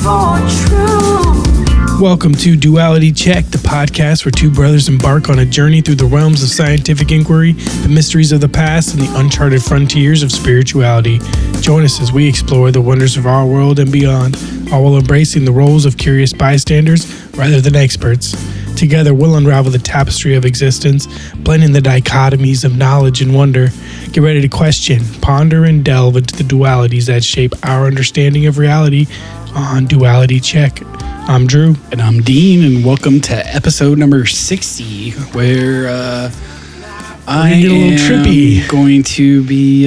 for truth. Welcome to Duality Check, the podcast where two brothers embark on a journey through the realms of scientific inquiry, the mysteries of the past, and the uncharted frontiers of spirituality. Join us as we explore the wonders of our world and beyond, all while embracing the roles of curious bystanders rather than experts. Together, we'll unravel the tapestry of existence, blending the dichotomies of knowledge and wonder. Get ready to question, ponder, and delve into the dualities that shape our understanding of reality on Duality Check. I'm Drew. And I'm Dean, and welcome to episode number 60, where I get a little trippy. Going to be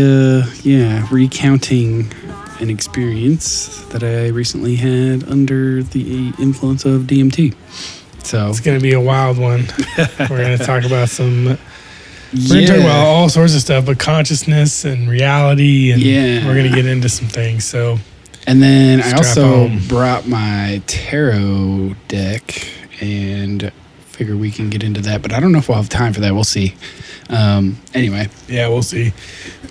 recounting an experience that I recently had under the influence of DMT. So It's going to be a wild one. We're going to talk about we're going to talk about all sorts of stuff, but consciousness and reality, and we're going to get into some things. So, and then I also on. brought my tarot deck and figure we can get into that, but I don't know if we'll have time for that. We'll see. Anyway. Yeah, we'll see.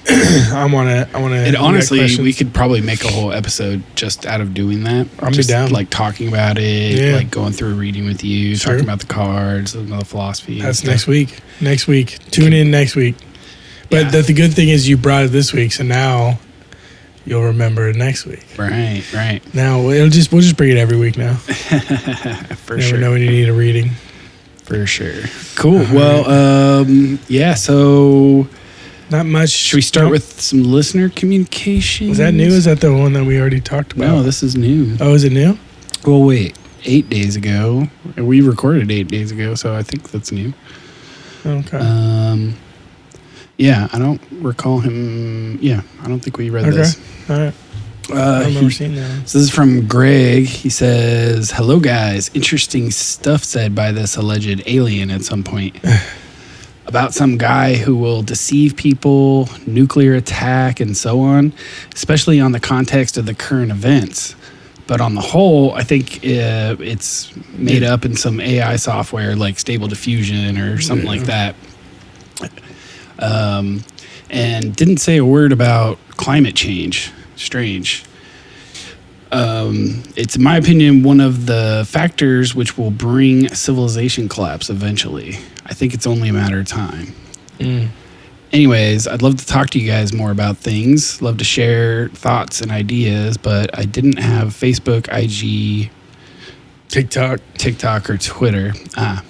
I want to. And honestly, we could probably make a whole episode just out of doing that. I'm just down. Like talking about it, like going through a reading with you, Sure. talking about the cards, the philosophy. That's next week. Next week. Tune in next week. But the good thing is you brought it this week, so now you'll remember it next week. Right. Now we'll just bring it every week now. For sure. Never know when you need a reading. For sure. Cool. Well, so not much. Should we start with some listener communication? Was that new? Is that the one that we already talked about? No, this is new. Oh, is it new? Well, wait. 8 days ago. We recorded 8 days ago, so I think that's new. Okay. Yeah, I don't recall him. Yeah, I don't think we read this. All right. I remember seeing that. So this is from Greg. He says, "Hello, guys. Interesting stuff said by this alleged alien at some point about some guy who will deceive people, nuclear attack, and so on, especially on the context of the current events. But on the whole, I think it's made up in some AI software like Stable Diffusion or something like that. And didn't say a word about climate change. Strange. It's, in my opinion, one of the factors which will bring civilization collapse eventually. I think it's only a matter of time. Anyways, I'd love to talk to you guys more about things. Love to share thoughts and ideas, but I didn't have Facebook, IG, TikTok, or Twitter. I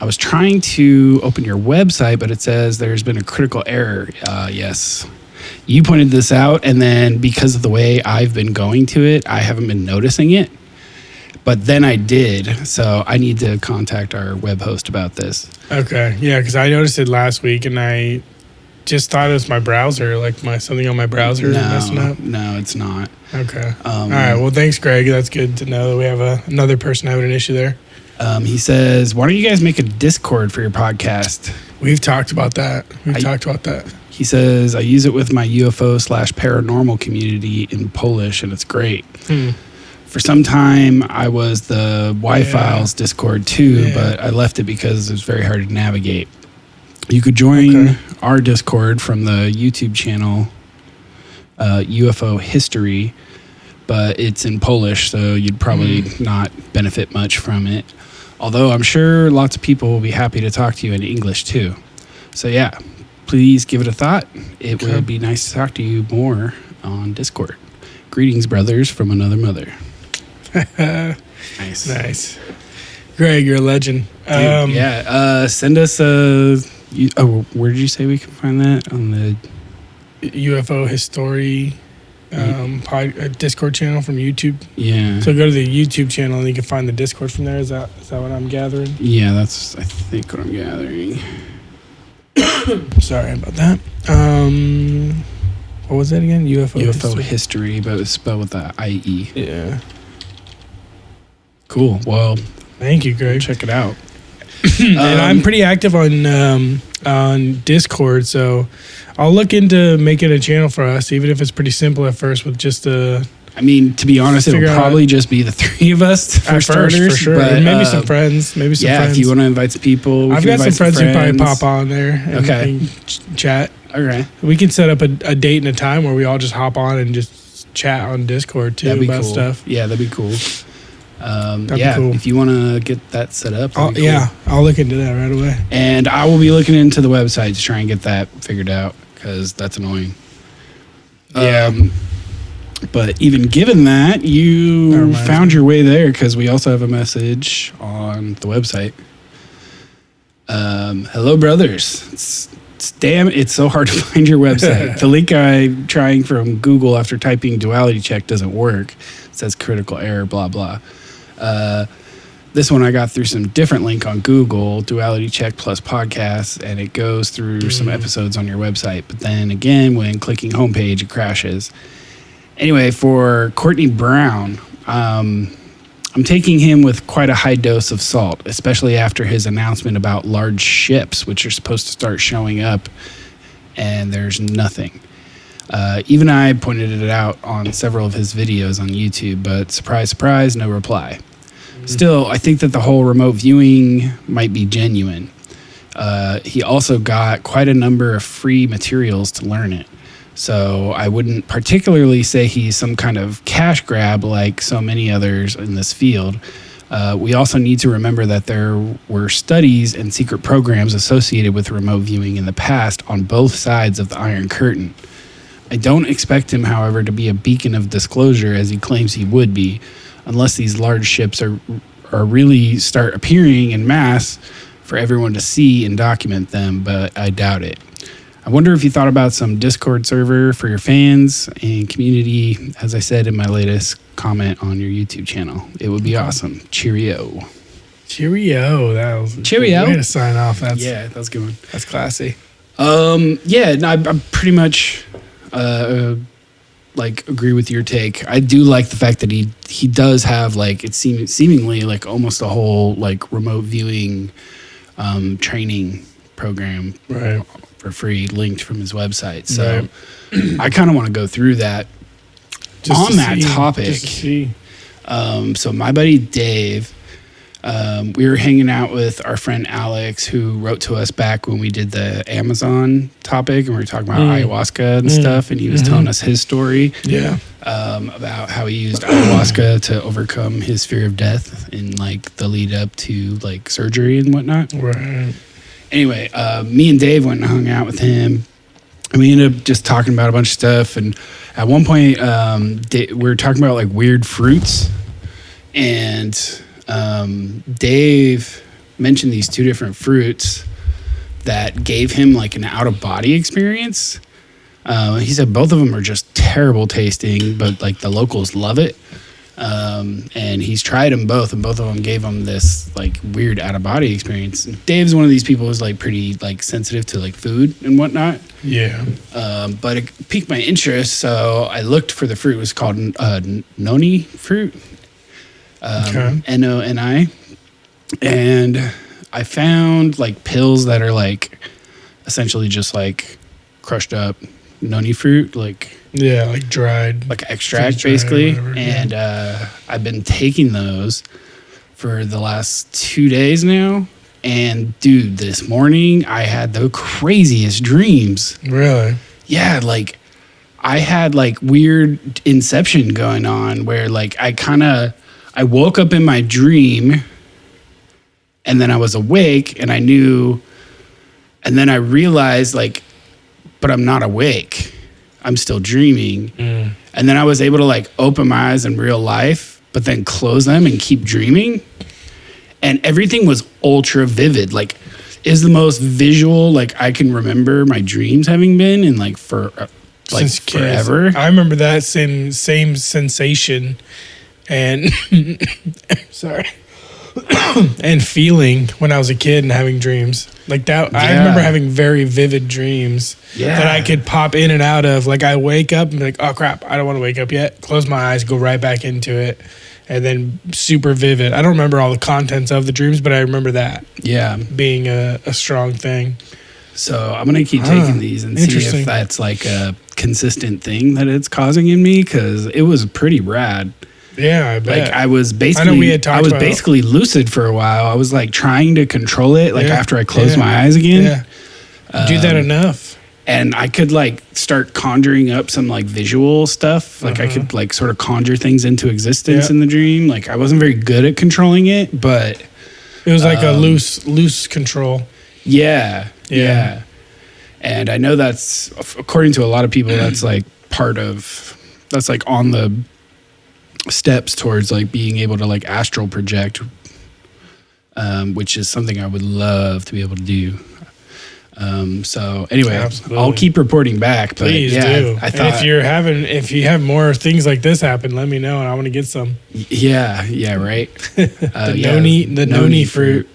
was trying to open your website, but it says there's been a critical error. Yes. You pointed this out, and then because of the way I've been going to it, I haven't been noticing it. But then I did, so I need to contact our web host about this. Okay. Yeah, because I noticed it last week, and I just thought it was my browser, like something on my browser messing up. No, it's not. Okay. All right. Well, thanks, Greg. That's good to know that we have another person having an issue there. He says, "Why don't you guys make a Discord for your podcast?" We've talked about that. He says, "I use it with my UFO/paranormal community in Polish, and it's great. For some time, I was the Y-Files Discord too, but I left it because it was very hard to navigate. You could join our Discord from the YouTube channel, UFO History, but it's in Polish, so you'd probably not benefit much from it. Although I'm sure lots of people will be happy to talk to you in English too. So yeah, please give it a thought. It would be nice to talk to you more on Discord. Greetings, brothers, from another mother." Nice. Greg, you're a legend. Dude, send us where did you say we can find that? On the UFO History Discord channel from YouTube. Yeah. So go to the YouTube channel and you can find the Discord from there. Is that what I'm gathering? Yeah, that's I think what I'm gathering. Sorry about that. What was that again? UFO history, but it's spelled with the IE. Yeah. Cool. Well, thank you, Greg. Check it out. And I'm pretty active on Discord, so I'll look into making a channel for us, even if it's pretty simple at first with just a I mean, to be honest, it'll probably just be the three of us for starters. For sure. But, maybe some friends. Yeah, if you want to invite some people. I've got some friends who probably pop on there and chat. Okay. We can set up a date and a time where we all just hop on and just chat on Discord too That'd be about cool. stuff. Yeah, that'd be cool. Be cool. If you want to get that set up, that'd be cool. Yeah, I'll look into that right away. And I will be looking into the website to try and get that figured out because that's annoying. Yeah. But even given that, That you reminds found me. your way there because we also have a message on the website. Hello, brothers. It's so hard to find your website. The link I'm trying from Google after typing duality check doesn't work. It says critical error, blah, blah. This one I got through some different link on Google, duality check plus podcasts, and it goes through some episodes on your website. But then again, when clicking homepage, it crashes. Anyway, for Courtney Brown, I'm taking him with quite a high dose of salt, especially after his announcement about large ships, which are supposed to start showing up, and there's nothing. Even I pointed it out on several of his videos on YouTube, but surprise, surprise, no reply. Still, I think that the whole remote viewing might be genuine. He also got quite a number of free materials to learn it. So I wouldn't particularly say he's some kind of cash grab like so many others in this field. We also need to remember that there were studies and secret programs associated with remote viewing in the past on both sides of the Iron Curtain. I don't expect him, however, to be a beacon of disclosure as he claims he would be, unless these large ships are really start appearing in mass for everyone to see and document them, but I doubt it. I wonder if you thought about some Discord server for your fans and community, as I said in my latest comment on your YouTube channel. It would be awesome. Cheerio. Cheerio. That was Cheerio. a way to sign off. That's That's a good one. That's classy. I'm pretty much agree with your take. I do like the fact that he does have seemingly like almost a whole like remote viewing training program Right. for free linked from his website. So I kind of want to go through that. On that topic. Just to see. So my buddy Dave, we were hanging out with our friend Alex, who wrote to us back when we did the Amazon topic, and we were talking about ayahuasca and stuff, and he was telling us his story about how he used ayahuasca to overcome his fear of death in like the lead up to like surgery and whatnot. Right. Anyway, me and Dave went and hung out with him, and we ended up just talking about a bunch of stuff. And at one point, we were talking about like weird fruits, and Dave mentioned these two different fruits that gave him like an out-of-body experience. He said both of them are just terrible tasting, but like the locals love it. And he's tried them both, and both of them gave him this like weird out-of-body experience. Dave's one of these people who's like pretty like sensitive to like food and whatnot. Yeah. But it piqued my interest, so I looked for the fruit. It was called noni fruit. Noni. And I found like pills that are like essentially just like crushed up noni fruit, like dried, like extract dried, basically. whatever, and I've been taking those for the last 2 days now. And dude, this morning I had the craziest dreams. Really? Yeah, like I had like weird inception going on where like I woke up in my dream, and then I was awake, and I knew, and then I realized like, but I'm not awake. I'm still dreaming. And then I was able to like open my eyes in real life, but then close them and keep dreaming. And everything was ultra vivid. Like, is the most visual like I can remember my dreams having been in like for like Since kids. forever. I remember that same sensation, and sorry, and feeling when I was a kid and having dreams like that. I Yeah. remember having very vivid dreams Yeah. that I could pop in and out of. Like I wake up and be like, oh crap, I don't want to wake up yet. Close my eyes, go right back into it. And then super vivid. I don't remember all the contents of the dreams, but I remember that Yeah. being a strong thing. So I'm gonna keep taking these and see Interesting. if that's like a consistent thing that it's causing in me, because it was pretty rad. Yeah, I bet. Like I was basically, we had talked I was about- basically lucid for a while. I was like trying to control it, like Yeah. after I closed Yeah. my eyes again. Yeah. Do that enough. And I could like start conjuring up some like visual stuff. Like I could like sort of conjure things into existence in the dream. Like I wasn't very good at controlling it, but it was like a loose control. Yeah. And I know that's, according to a lot of people, that's like that's like on the steps towards like being able to like astral project, which is something I would love to be able to do. So anyway, Absolutely. I'll keep reporting back. But Please do. I And thought if you have more things like this happen, let me know and I want to get some. Yeah, right. The noni fruit.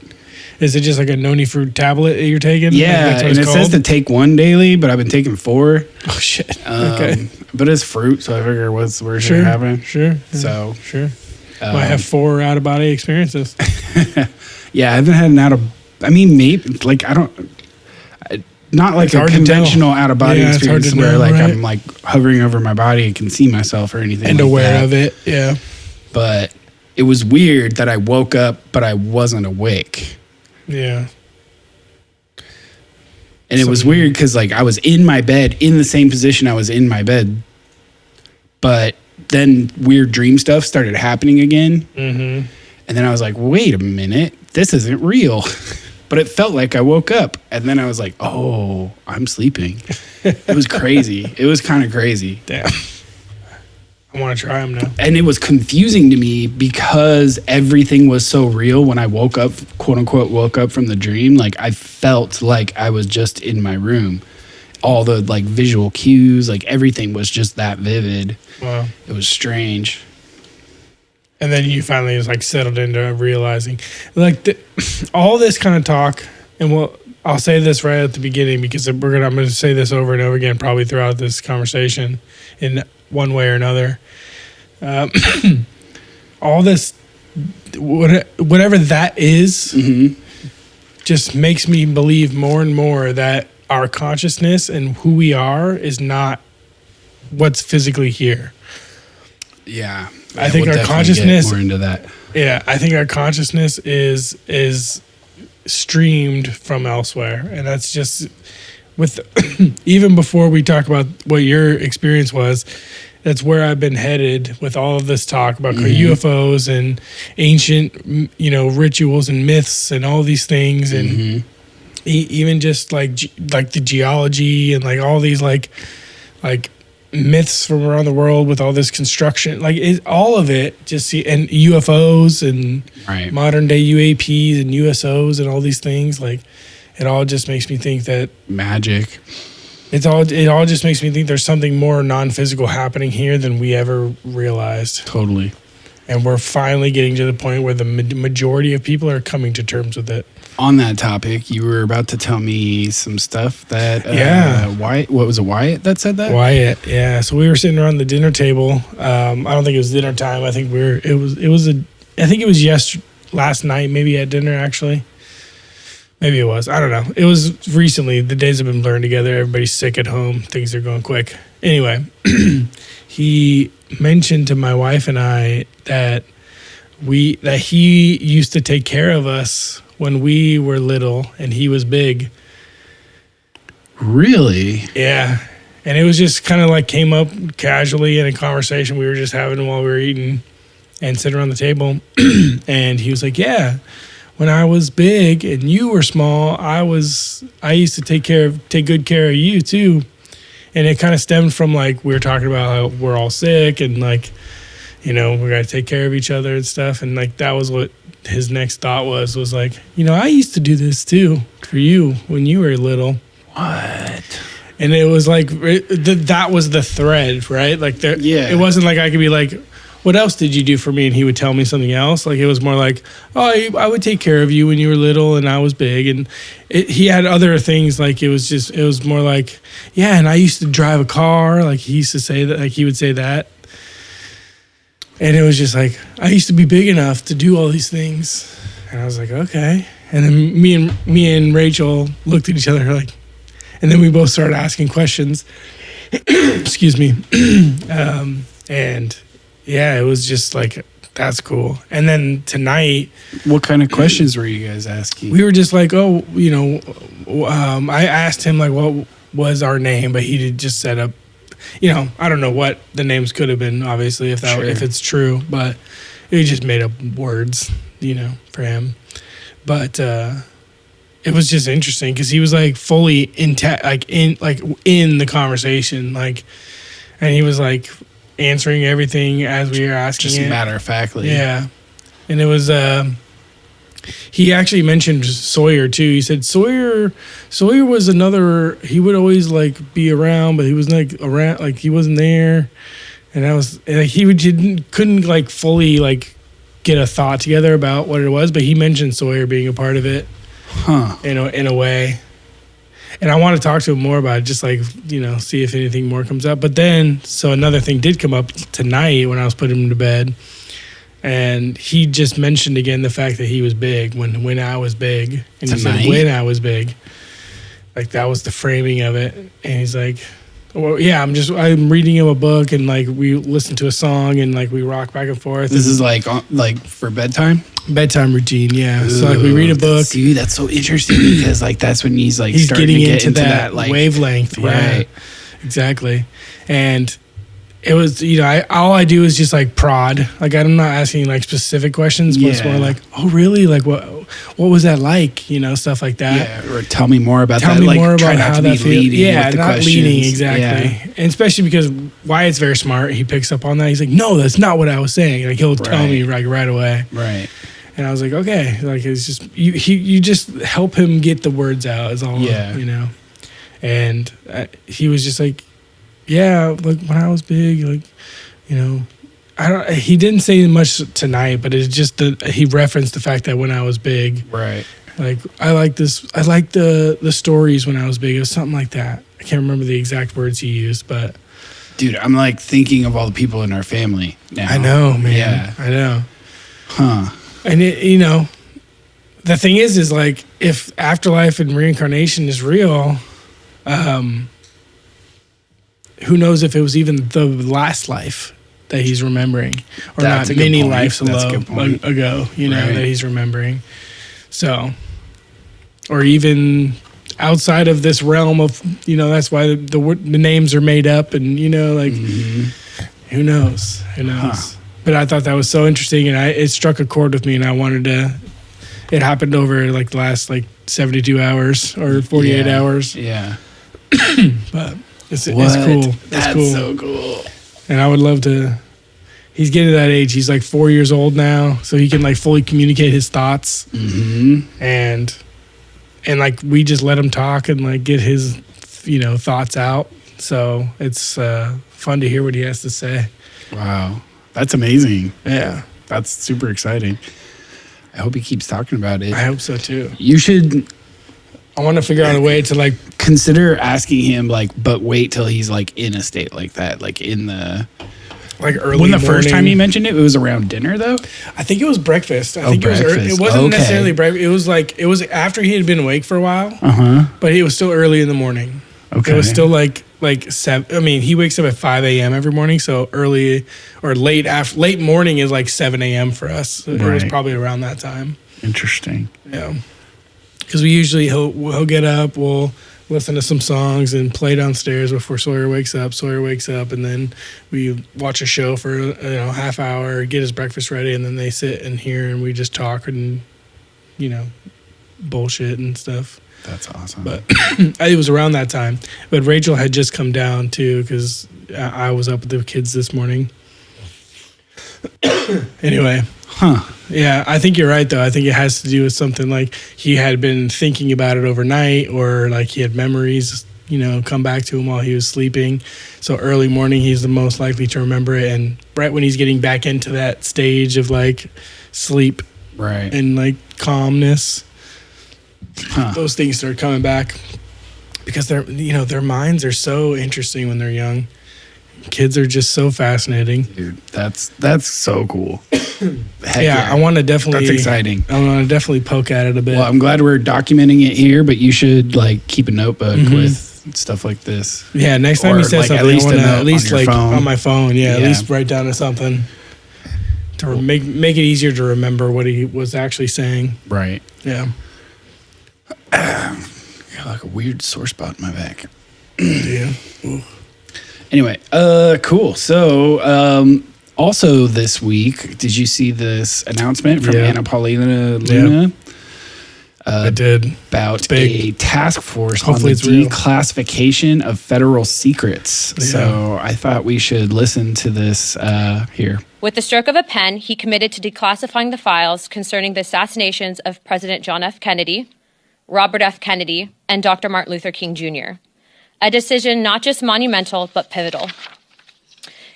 Is it just like a noni fruit tablet that you're taking? Yeah, That's what and it's it called? says to take one daily, but I've been taking 4. Oh shit. Okay. But it's fruit, so I figure what's worse Sure. than having. Sure. So Sure. Might have 4 out of body experiences. yeah, I haven't had an out of. I mean, maybe like not like It's a hard to conventional tell. out of body Yeah, it's hard experience to where know, like right? I'm like hovering over my body and can see myself or anything. And like aware that. of it. Yeah. But it was weird that I woke up, but I wasn't awake. Yeah. And it was weird because like I was in my bed in the same position I was in my bed, but then weird dream stuff started happening again. Mm-hmm. And then I was like, wait a minute, this isn't real. But it felt like I woke up. And then I was like, oh, I'm sleeping. It was crazy. It was kind of crazy. Damn. I want to try them now. And it was confusing to me because everything was so real when I woke up, quote unquote, woke up from the dream. Like I felt like I was just in my room. All the like visual cues, like everything was just that vivid. Wow. It was strange. And then you finally just like settled into realizing, like all this kind of talk, and I'll say this right at the beginning because I'm going to say this over and over again, probably throughout this conversation, in one way or another. All this, whatever that is, just makes me believe more and more that our consciousness and who we are is not what's physically here. Yeah. I think we'll our definitely consciousness- get more into that. Yeah, I think our consciousness is streamed from elsewhere, and that's just with even before we talk about what your experience was. That's where I've been headed with all of this talk about UFOs and ancient, rituals and myths and all these things, and even just like the geology and like all these like myths from around the world with all this construction, like all of it. And UFOs and modern day UAPs and USOs and all these things. Like it all just makes me think that magic. It all just makes me think there's something more non-physical happening here than we ever realized. Totally. And we're finally getting to the point where the majority of people are coming to terms with it. On that topic, you were about to tell me some stuff that Wyatt, what was it, Wyatt that said that? Wyatt, yeah. So we were sitting around the dinner table. I don't think it was dinner time. I think it was last night, maybe at dinner actually. Maybe it was. I don't know. It was recently. The days have been blurring together. Everybody's sick at home. Things are going quick. Anyway, he mentioned to my wife and I that he used to take care of us when we were little and he was big. Really? Yeah. And it was just kind of like came up casually in a conversation we were just having while we were eating and sitting around the table. And he was like, yeah, when I was big and you were small, I used to take good care of you too. And it kind of stemmed from like, we were talking about how we're all sick and like, we got to take care of each other and stuff. And like, that was what his next thought was like, I used to do this too for you when you were little. What? And it was like, that was the thread, right? Like it wasn't like I could be like, what else did you do for me? And he would tell me something else. Like it was more like, oh, I would take care of you when you were little and I was big. And he had other things. Like it was more like, yeah. And I used to drive a car. Like he used to say that, like he would say that. And it was just like, I used to be big enough to do all these things. And I was like, okay. And then me and Rachel looked at each other like, and then we both started asking questions. Excuse me. And yeah, it was just like, that's cool. And then tonight, what kind of questions were you guys asking? we were just like, I asked him like, was our name, but he did just set up. I don't know what the names could have been. Obviously, if it's true, but he just made up words, for him. But it was just interesting because he was like fully in the conversation, like, and he was like answering everything as we were asking. Just matter of factly. Yeah, and it was. He actually mentioned Sawyer too. He said Sawyer was another. He would always like be around, but he was like around, like he wasn't there, and couldn't like fully like get a thought together about what it was. But he mentioned Sawyer being a part of it, in a way. And I want to talk to him more about it, just like see if anything more comes up. But then, so another thing did come up tonight when I was putting him to bed. And he just mentioned again the fact that he was big when I was big. And he said, when I was big. Like, that was the framing of it. And he's like, well, yeah, I'm reading him a book, and like we listen to a song, and like we rock back and forth. This is like for bedtime? Bedtime routine, yeah. So like we read a book. That's so interesting because like that's when he's like starting getting to get into that like wavelength. Right. Yeah, exactly. And it was, all I do is just like prod. Like, I'm not asking like specific questions, but it's more like, oh, really? Like, what was that like? Stuff like that. Yeah, or tell me more about that. Tell me like, more about how that feels. Yeah, not questions. leading, exactly. Yeah. And especially because Wyatt's very smart. He picks up on that. He's like, no, that's not what I was saying. Like, he'll tell me like right away. Right. And I was like, okay. Like, it's just, you just help him get the words out is all, And he was just like, yeah, like when I was big, like, he didn't say much tonight, but it's just he referenced the fact that when I was big, right? Like, I like the stories when I was big. It was something like that. I can't remember the exact words he used, but dude, I'm like thinking of all the people in our family now. I know, man. Yeah, I know. Huh? And the thing is like if afterlife and reincarnation is real, who knows if it was even the last life that he's remembering, or That's not a good many point. lives That's a good point. ago, Right. that he's remembering. So, or even outside of this realm of, that's why the names are made up, and who knows? Huh. But I thought that was so interesting, and it struck a chord with me, and I wanted to. It happened over like the last like 72 hours or 48 hours. Yeah, but. It's cool. That's cool. so cool. And I would love to. He's getting to that age. He's like 4 years old now, so he can like fully communicate his thoughts. Mm-hmm. And like we just let him talk and like get his thoughts out. So it's fun to hear what he has to say. Wow, that's amazing. Yeah, that's super exciting. I hope he keeps talking about it. I hope so too. You should. I want to figure out a way to like consider asking him but wait till he's like in a state like that, like in the like early. When the morning. first time he mentioned it was around dinner though. I think it was breakfast. I think breakfast. it wasn't necessarily breakfast. It was after he had been awake for a while. But it was still early in the morning. Okay. It was still like 7. I mean, he wakes up at 5 a.m. every morning, so early or late morning is like 7 a.m. for us. So It was probably around that time. Interesting. Yeah. Because we usually he'll get up, we'll listen to some songs and play downstairs before Sawyer wakes up. Sawyer wakes up, and then we watch a show for half hour, get his breakfast ready, and then they sit in here and we just talk and bullshit and stuff. That's awesome. But it was around that time. But Rachel had just come down too because I was up with the kids this morning. Anyway. Huh. Yeah, I think you're right, though. I think it has to do with something like he had been thinking about it overnight, or like he had memories, come back to him while he was sleeping. So early morning, he's the most likely to remember it. And right when he's getting back into that stage of like sleep and like calmness, those things start coming back because their minds are so interesting when they're young. Kids are just so fascinating. Dude, that's so cool. Heck yeah, I want to definitely. That's exciting. I want to definitely poke at it a bit. Well, I'm glad we're documenting it here, but you should like keep a notebook with stuff like this. Yeah, next time Or, he says like, something, at least I want a to note at least on your like phone. on my phone. Yeah, Yeah. at least write down something to make it easier to remember what he was actually saying. Right. Yeah. Got like a weird sore spot in my back. Yeah. Anyway, cool. So, also this week, did you see this announcement from Anna Paulina Luna? I did. About big. a task force Hopefully on the it's real. declassification of federal secrets. Yeah. So I thought we should listen to this here. With the stroke of a pen, he committed to declassifying the files concerning the assassinations of President John F. Kennedy, Robert F. Kennedy, and Dr. Martin Luther King Jr., a decision not just monumental, but pivotal.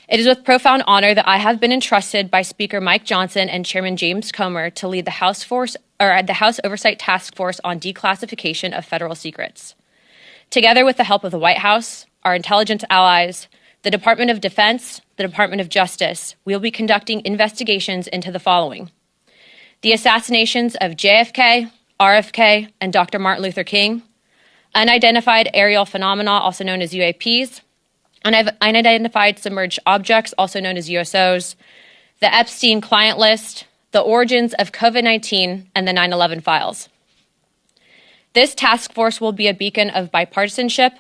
It is with profound honor that I have been entrusted by Speaker Mike Johnson and Chairman James Comer to lead the House Oversight Task Force on Declassification of Federal Secrets. Together with the help of the White House, our intelligence allies, the Department of Defense, the Department of Justice, we will be conducting investigations into the following: the assassinations of JFK, RFK, and Dr. Martin Luther King, unidentified aerial phenomena, also known as UAPs, unidentified submerged objects, also known as USOs, the Epstein client list, the origins of COVID-19, and the 9/11 files. This task force will be a beacon of bipartisanship.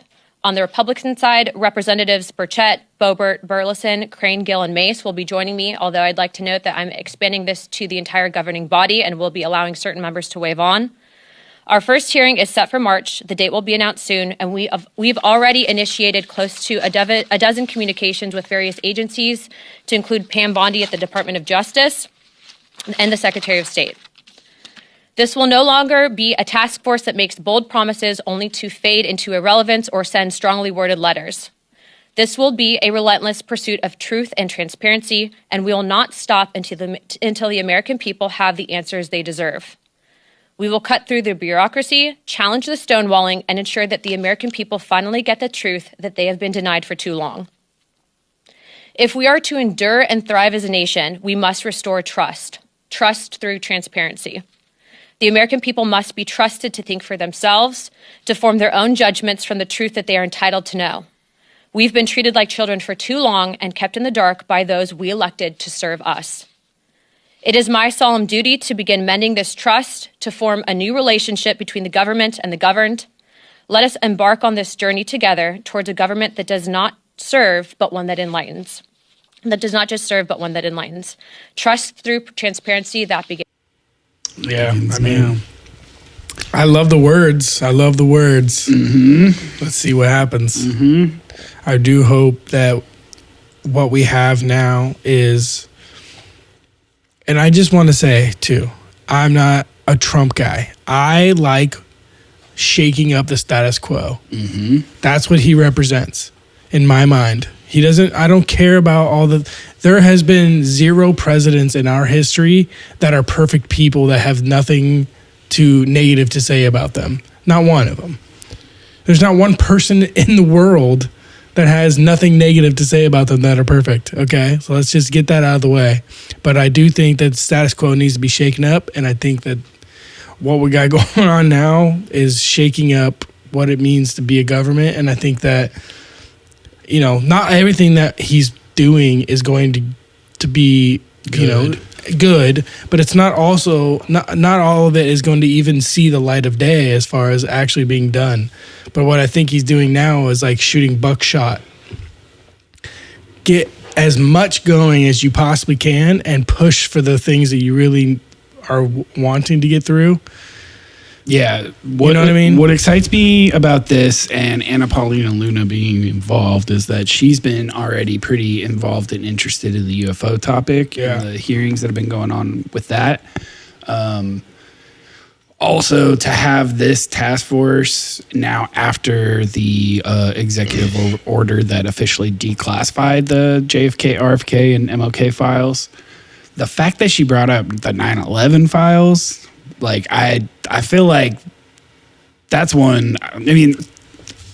On the Republican side, Representatives Burchett, Boebert, Burleson, Crane, Gill, and Mace will be joining me, although I'd like to note that I'm expanding this to the entire governing body and will be allowing certain members to waive on. Our first hearing is set for March. The date will be announced soon, and we've already initiated close to a dozen communications with various agencies, to include Pam Bondi at the Department of Justice and the Secretary of State. This will no longer be a task force that makes bold promises only to fade into irrelevance or send strongly worded letters. This will be a relentless pursuit of truth and transparency, and we will not stop until the American people have the answers they deserve. We will cut through the bureaucracy, challenge the stonewalling, and ensure that the American people finally get the truth that they have been denied for too long. If we are to endure and thrive as a nation, we must restore trust through transparency. The American people must be trusted to think for themselves, to form their own judgments from the truth that they are entitled to know. We've been treated like children for too long and kept in the dark by those we elected to serve us. It is my solemn duty to begin mending this trust, to form a new relationship between the government and the governed. Let us embark on this journey together towards a government that does not serve, but one that enlightens. That does not just serve, but one that enlightens. Trust through transparency, that begins. Yeah, I mean, I love the words. Mm-hmm. Let's see what happens. Mm-hmm. I do hope that what we have now is, and I just want to say too, I'm not a Trump guy. I like shaking up the status quo. Mm-hmm. That's what he represents in my mind. I don't care about there has been zero presidents in our history that are perfect people that have nothing negative to say about them. Not one of them. There's not one person in the world that has nothing negative to say about them that are perfect. Okay, so let's just get that out of the way. But I do think that status quo needs to be shaken up, and I think that what we got going on now is shaking up what it means to be a government, and I think that, you know, not everything that he's doing is going to be, good, but it's not also not all of it is going to even see the light of day as far as actually being done. But what I think he's doing now is like shooting buckshot. Get as much going as you possibly can and push for the things that you really are wanting to get through. Yeah. You know what I mean? What excites me about this and Anna Paulina Luna being involved is that she's been already pretty involved and interested in the UFO topic and the hearings that have been going on with that. Also, to have this task force now after the executive order that officially declassified the JFK, RFK, and MLK files, the fact that she brought up the 9/11 files, like I feel like that's one. I mean,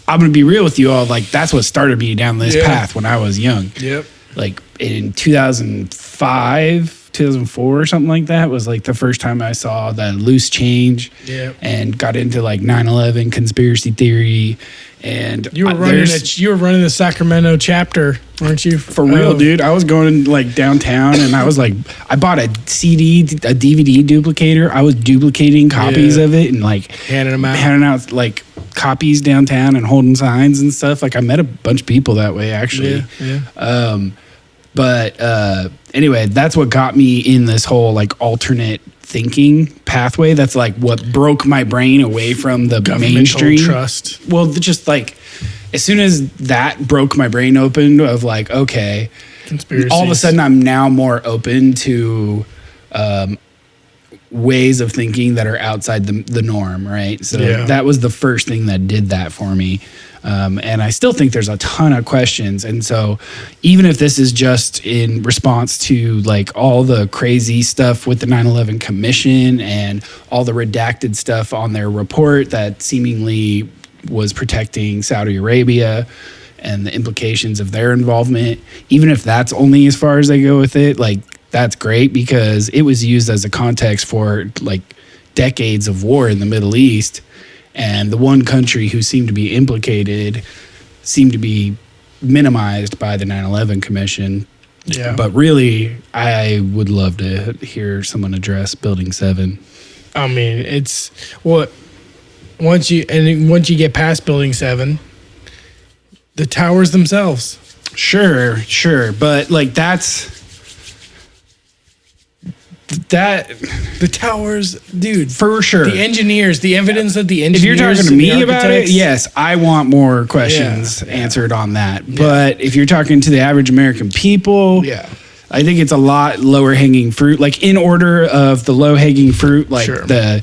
I'm gonna be real with you all. Like that's what started me down this path when I was young. Yep. Like in 2005, 2004 or something like that was like the first time I saw that loose change and got into like 9/11 conspiracy theory And You were running the Sacramento chapter, weren't you? for real, dude. I was going like downtown, and I was like, I bought a DVD duplicator. I was duplicating copies of it and like handing out like copies downtown and holding signs and stuff. Like I met a bunch of people that way, actually. But anyway, that's what got me in this whole like alternate thinking pathway. That's like what broke my brain away from the mainstream trust. Well, just like as soon as that broke my brain open of like, okay, all of a sudden I'm now more open to ways of thinking that are outside the norm, right? So that was the first thing that did that for me. And I still think there's a ton of questions. And so even if this is just in response to like all the crazy stuff with the 9/11 Commission and all the redacted stuff on their report that seemingly was protecting Saudi Arabia and the implications of their involvement, even if that's only as far as they go with it, like that's great because it was used as a context for like decades of war in the Middle East. And the one country who seemed to be implicated seemed to be minimized by the 9/11 Commission. Yeah. But really, I would love to hear someone address Building 7. I mean, it's what once you get past Building 7, the towers themselves. Sure. But like the towers, dude, for sure. The engineers, the evidence that the engineers. If you're talking to and me the about it, yes, I want more questions answered on that. But if you're talking to the average American people, I think it's a lot lower hanging fruit. Like in order of the low hanging fruit, like the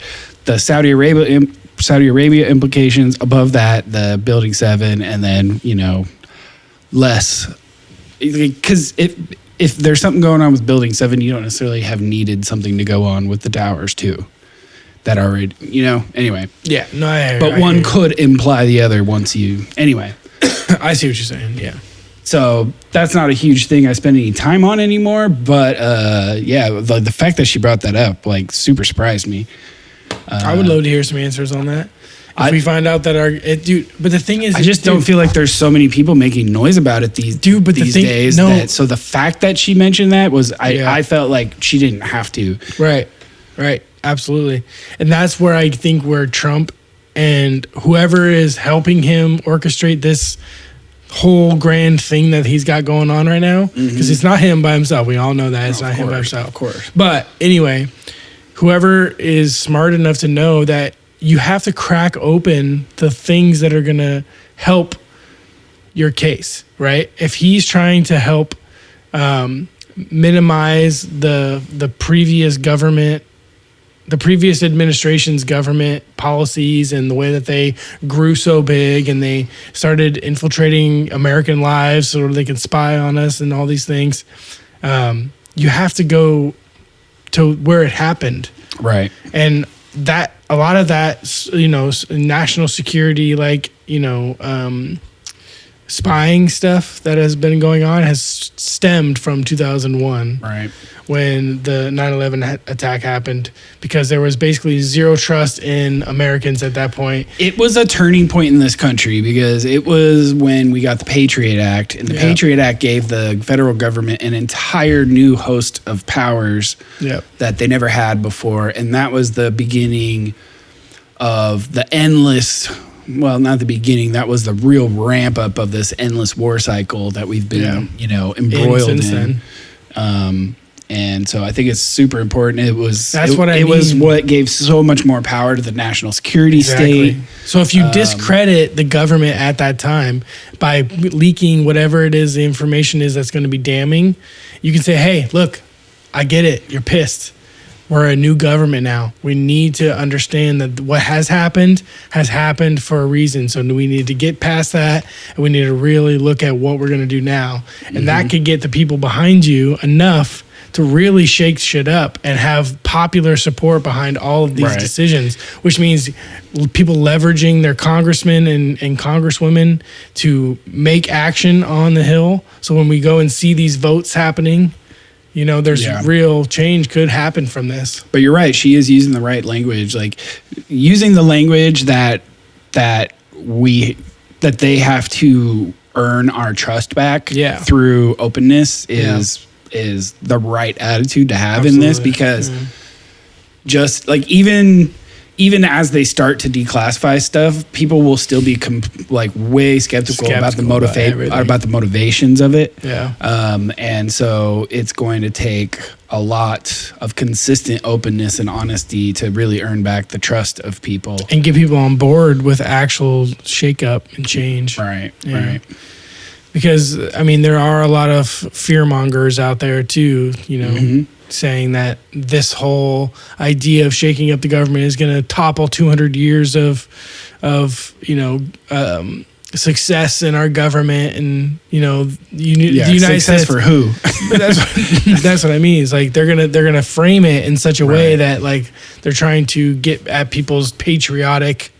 Saudi Arabia implications. Above that, the Building 7, and then less because if there's something going on with Building 7, you don't necessarily have needed something to go on with the towers too. That already, anyway. Yeah, no, But one could imply the other once you, anyway. I see what you're saying, yeah. So that's not a huge thing I spend any time on anymore, but the fact that she brought that up, like, super surprised me. I would love to hear some answers on that. If we find out that but the thing is, I just don't feel like there's so many people making noise about it these days. So the fact that she mentioned that was, I felt like she didn't have to. Right, absolutely. And that's where I think where Trump and whoever is helping him orchestrate this whole grand thing that he's got going on right now, because it's not him by himself. We all know that it's not him by himself. Of course. But anyway, whoever is smart enough to know that you have to crack open the things that are going to help your case, right? If he's trying to help minimize the previous administration's government policies and the way that they grew so big and they started infiltrating American lives so they can spy on us and all these things, you have to go to where it happened. Right. And that a lot of that, national security, spying stuff that has been going on has stemmed from 2001, right, when the 9/11 attack happened, because there was basically zero trust in Americans at that point. It was a turning point in this country because it was when we got the Patriot Act, and the Patriot Act gave the federal government an entire new host of powers that they never had before, and that was the beginning of the endless. Well, not the beginning. That was the real ramp up of this endless war cycle that we've been, embroiled in. And so I think it's super important. It was what gave so much more power to the national security state. So if you discredit the government at that time by leaking whatever it is, the information is that's going to be damning, you can say, "Hey, look, I get it. You're pissed. We're a new government now. We need to understand that what has happened for a reason. So we need to get past that, and we need to really look at what we're going to do now." And that could get the people behind you enough to really shake shit up and have popular support behind all of these decisions, which means people leveraging their congressmen and congresswomen to make action on the Hill. So when we go and see these votes happening, there's real change could happen from this. But you're right. She is using the right language, like using the language that we that they have to earn our trust back Yeah. through openness is the right attitude to have in this, Absolutely. because just like even as they start to declassify stuff, people will still be way skeptical about the Skeptical about everything. about the motivations of it. Yeah. And so it's going to take a lot of consistent openness and honesty to really earn back the trust of people. And get people on board with actual shakeup and change. Right. Yeah. Right. Because, I mean, there are a lot of fear mongers out there too, saying that this whole idea of shaking up the government is going to topple 200 years of success in our government, and the United success States for who? That's what I mean. It's like they're gonna frame it in such a way that like they're trying to get at people's patriotic.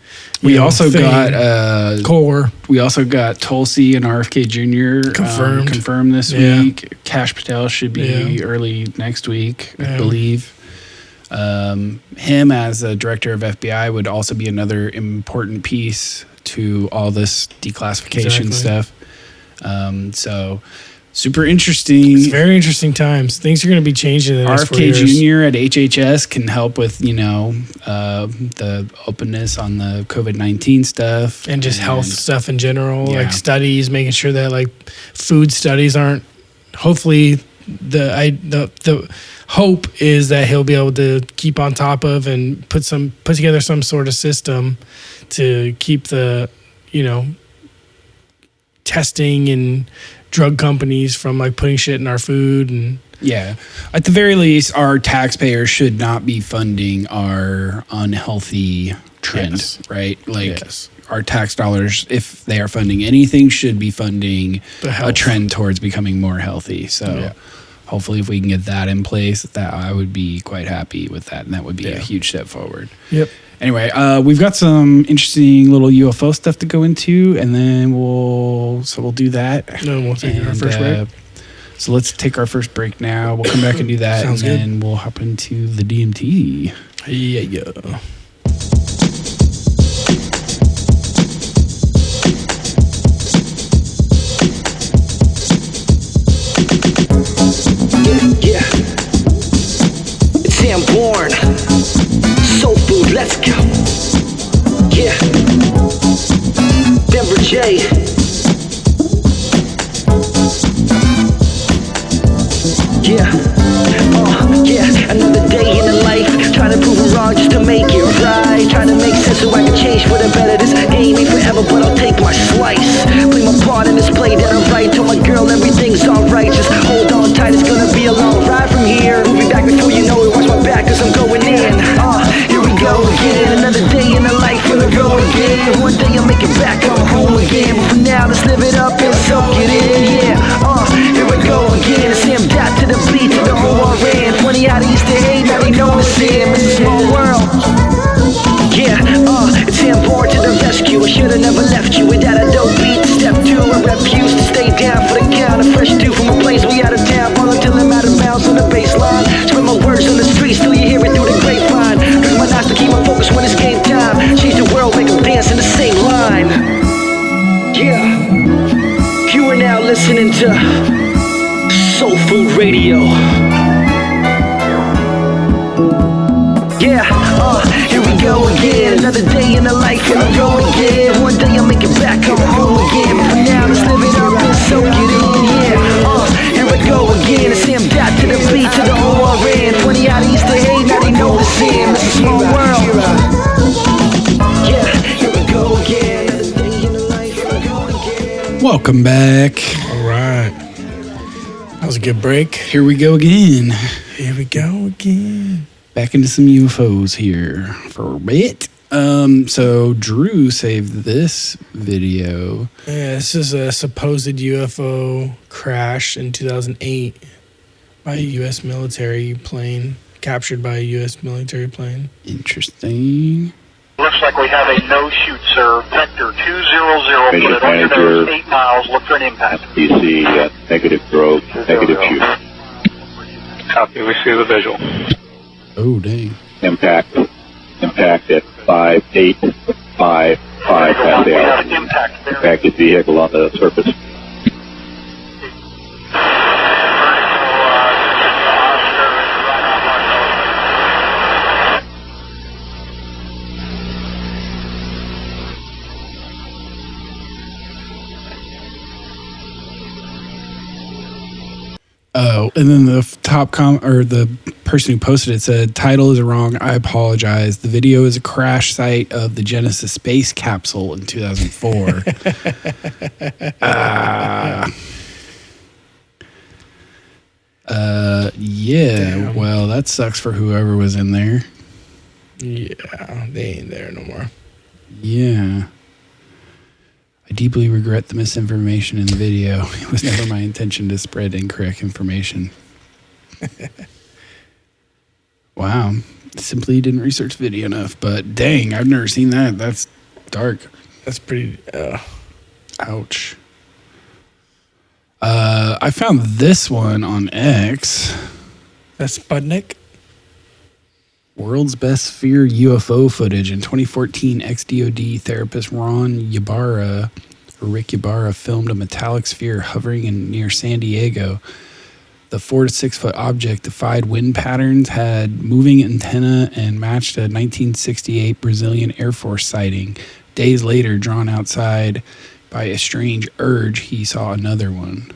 We thing. also got core. We also got Tulsi and RFK Jr. confirmed this Yeah. week. Cash Patel should be early next week, I believe. Him as a director of FBI would also be another important piece to all this declassification stuff. So super interesting. It's very interesting times. Things are going to be changing in the next 4 RFK years. Jr. at HHS can help with, the openness on the COVID-19 stuff. And just health stuff in general, Yeah. like studies, making sure that like food studies aren't. Hopefully, the hope is that he'll be able to keep on top of and put together some sort of system to keep the testing and drug companies from like putting shit in our food. And Yeah. At the very least, our taxpayers should not be funding our unhealthy trend, Yes. right? Like Yes. our tax dollars, if they are funding anything, should be funding The health. a trend towards becoming more healthy. So hopefully if we can get that in place, that I would be quite happy with that. And that would be a huge step forward. Yep. Anyway, we've got some interesting little UFO stuff to go into, and then we'll do that. Then we'll take our And, first break. So let's take our first break now. We'll come back and do that, Sounds and good. then we'll hop into the DMT. Yeah. Yeah, it's Sam Bourne. Soul food, let's go. Yeah, Denver J. Yeah, another day in the life. Trying to prove it wrong just to make it right. Trying to make sense so I can change for the better. This game ain't forever, but I'll take my slice. Play my part in this play that I write. Tell my girl everything's alright. Just hold on tight, it's gonna be a long ride from here. Moving back before you know it, watch my back cause I'm going in. Here we go again. Another day in the life, gonna go again. One day I'll make it back, I'm home again. But for now, let's live it up and soak it in. Yeah, here we go again. Sam dot to the beat, to the ORN. 20 out of Easter 8, now they know it's in. It's a small world. Yeah, it's Sam Bourne to the rescue. I should've never left you without a dope beat. Step 2, I refuse to stay down for the count. A fresh dew from a place way out of town. Ball until I'm out of bounds on the baseline. Spread my words on the streets till you hear it through the grapevine. Drink my knots to keep my focus when it's game time. Change the world, make them dance in the same line. Yeah, you are now listening to Soul Food Radio. Yeah, here we go again. Another day in the life, here we go again. One day I'll make it back, I'm home again. But for now, let's live it up and soak it in. Yeah, here we go again. It's Sam dot to the beat, to the ORN. 20 out of Easter 8, now they know the same. It's a small world. Yeah, here we go again. Another day in the life, here we go again. Welcome back. All right. That was a good break. Here we go again. Here we go again. Back into some UFOs here for a bit. So Drew saved this video. Yeah, this is a supposed UFO crash in 2008 by a U.S. military plane, captured by a U.S. military plane. Interesting. Looks like we have a no-shoot, sir. Vector 200. Put it on your nose, 8 miles. Look for an impact. DC, negative growth, negative shoot. Copy. We see the visual. Oh, dang. Impact at 585. 5 past the We have altitude. impact there. Impacted vehicle on the surface. Oh, and then the top or the person who posted it said, "Title is wrong. I apologize. The video is a crash site of the Genesis space capsule in 2004." Yeah. Damn. Well, that sucks for whoever was in there. Yeah, they ain't there no more. Yeah. I deeply regret the misinformation in the video. It was never my intention to spread incorrect information. Wow. Simply didn't research the video enough, but dang, I've never seen that. That's dark. That's pretty. Ouch. I found this one on X. That's Sputnik. World's best sphere UFO footage. In 2014, ex-DOD therapist Rick Ybarra filmed a metallic sphere hovering near San Diego. The 4 to 6 foot object defied wind patterns, had moving antenna, and matched a 1968 Brazilian Air Force sighting. Days later, drawn outside by a strange urge, he saw another one.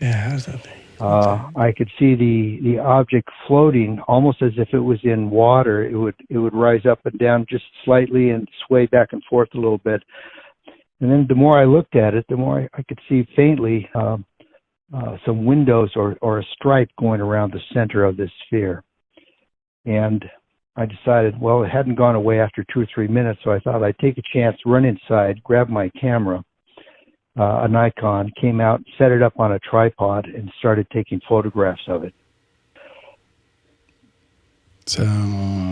Yeah, how's that thing? I could see the object floating almost as if it was in water. It would rise up and down just slightly and sway back and forth a little bit. And then the more I looked at it, the more I could see faintly some windows or a stripe going around the center of this sphere. And I decided, well, it hadn't gone away after 2 or 3 minutes, so I thought I'd take a chance, run inside, grab my camera, a Nikon, came out, set it up on a tripod, and started taking photographs of it. So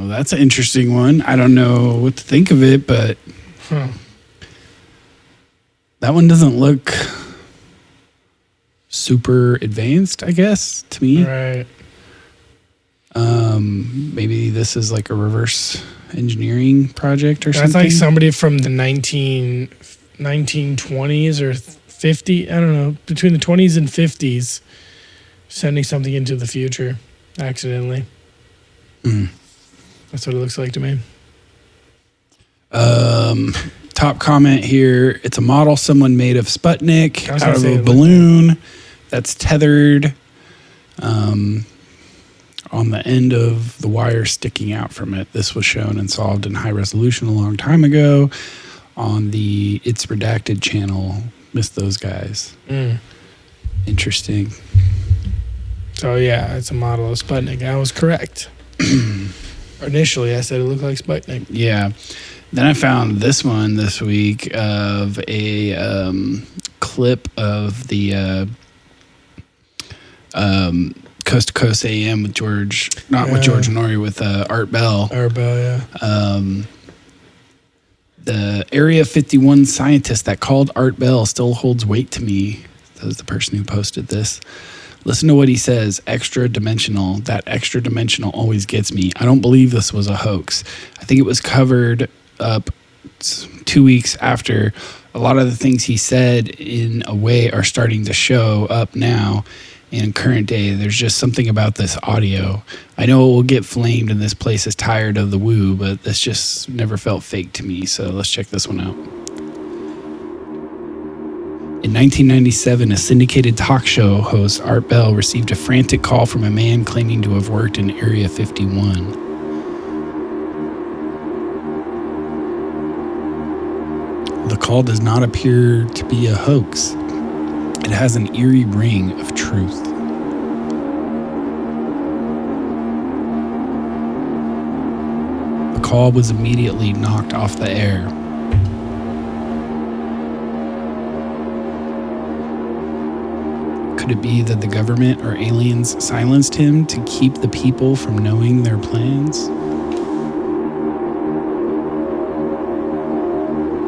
that's an interesting one. I don't know what to think of it, but that one doesn't look super advanced, I guess, to me. Right. Maybe this is like a reverse engineering project or something. That's like somebody from the 1920s or 50, I don't know, between the 20s and 50s, sending something into the future accidentally. That's what it looks like to me. Top comment here. It's a model someone made of Sputnik out of a it balloon that's tethered on the end of the wire sticking out from it. This was shown and solved in high resolution a long time ago on the It's Redacted channel. Missed those guys. Interesting. So yeah, it's a model of Sputnik. I was correct. Initially, I said it looked like Sputnik. Yeah. Then I found this one this week of a clip of the Coast to Coast AM with George, not with George Norrie, with Art Bell. Art Bell, yeah. The Area 51 scientist that called Art Bell still holds weight to me. That was the person who posted this. Listen to what he says. Extra dimensional. That extra dimensional always gets me. I don't believe this was a hoax. I think it was covered up 2 weeks after. A lot of the things he said in a way are starting to show up now in current day. There's just something about this audio. I know it will get flamed and this place is tired of the woo, but this just never felt fake to me. So let's check this one out. In 1997, a syndicated talk show host, Art Bell, received a frantic call from a man claiming to have worked in Area 51. The call does not appear to be a hoax. It has an eerie ring of truth. The call was immediately knocked off the air. Could it be that the government or aliens silenced him to keep the people from knowing their plans?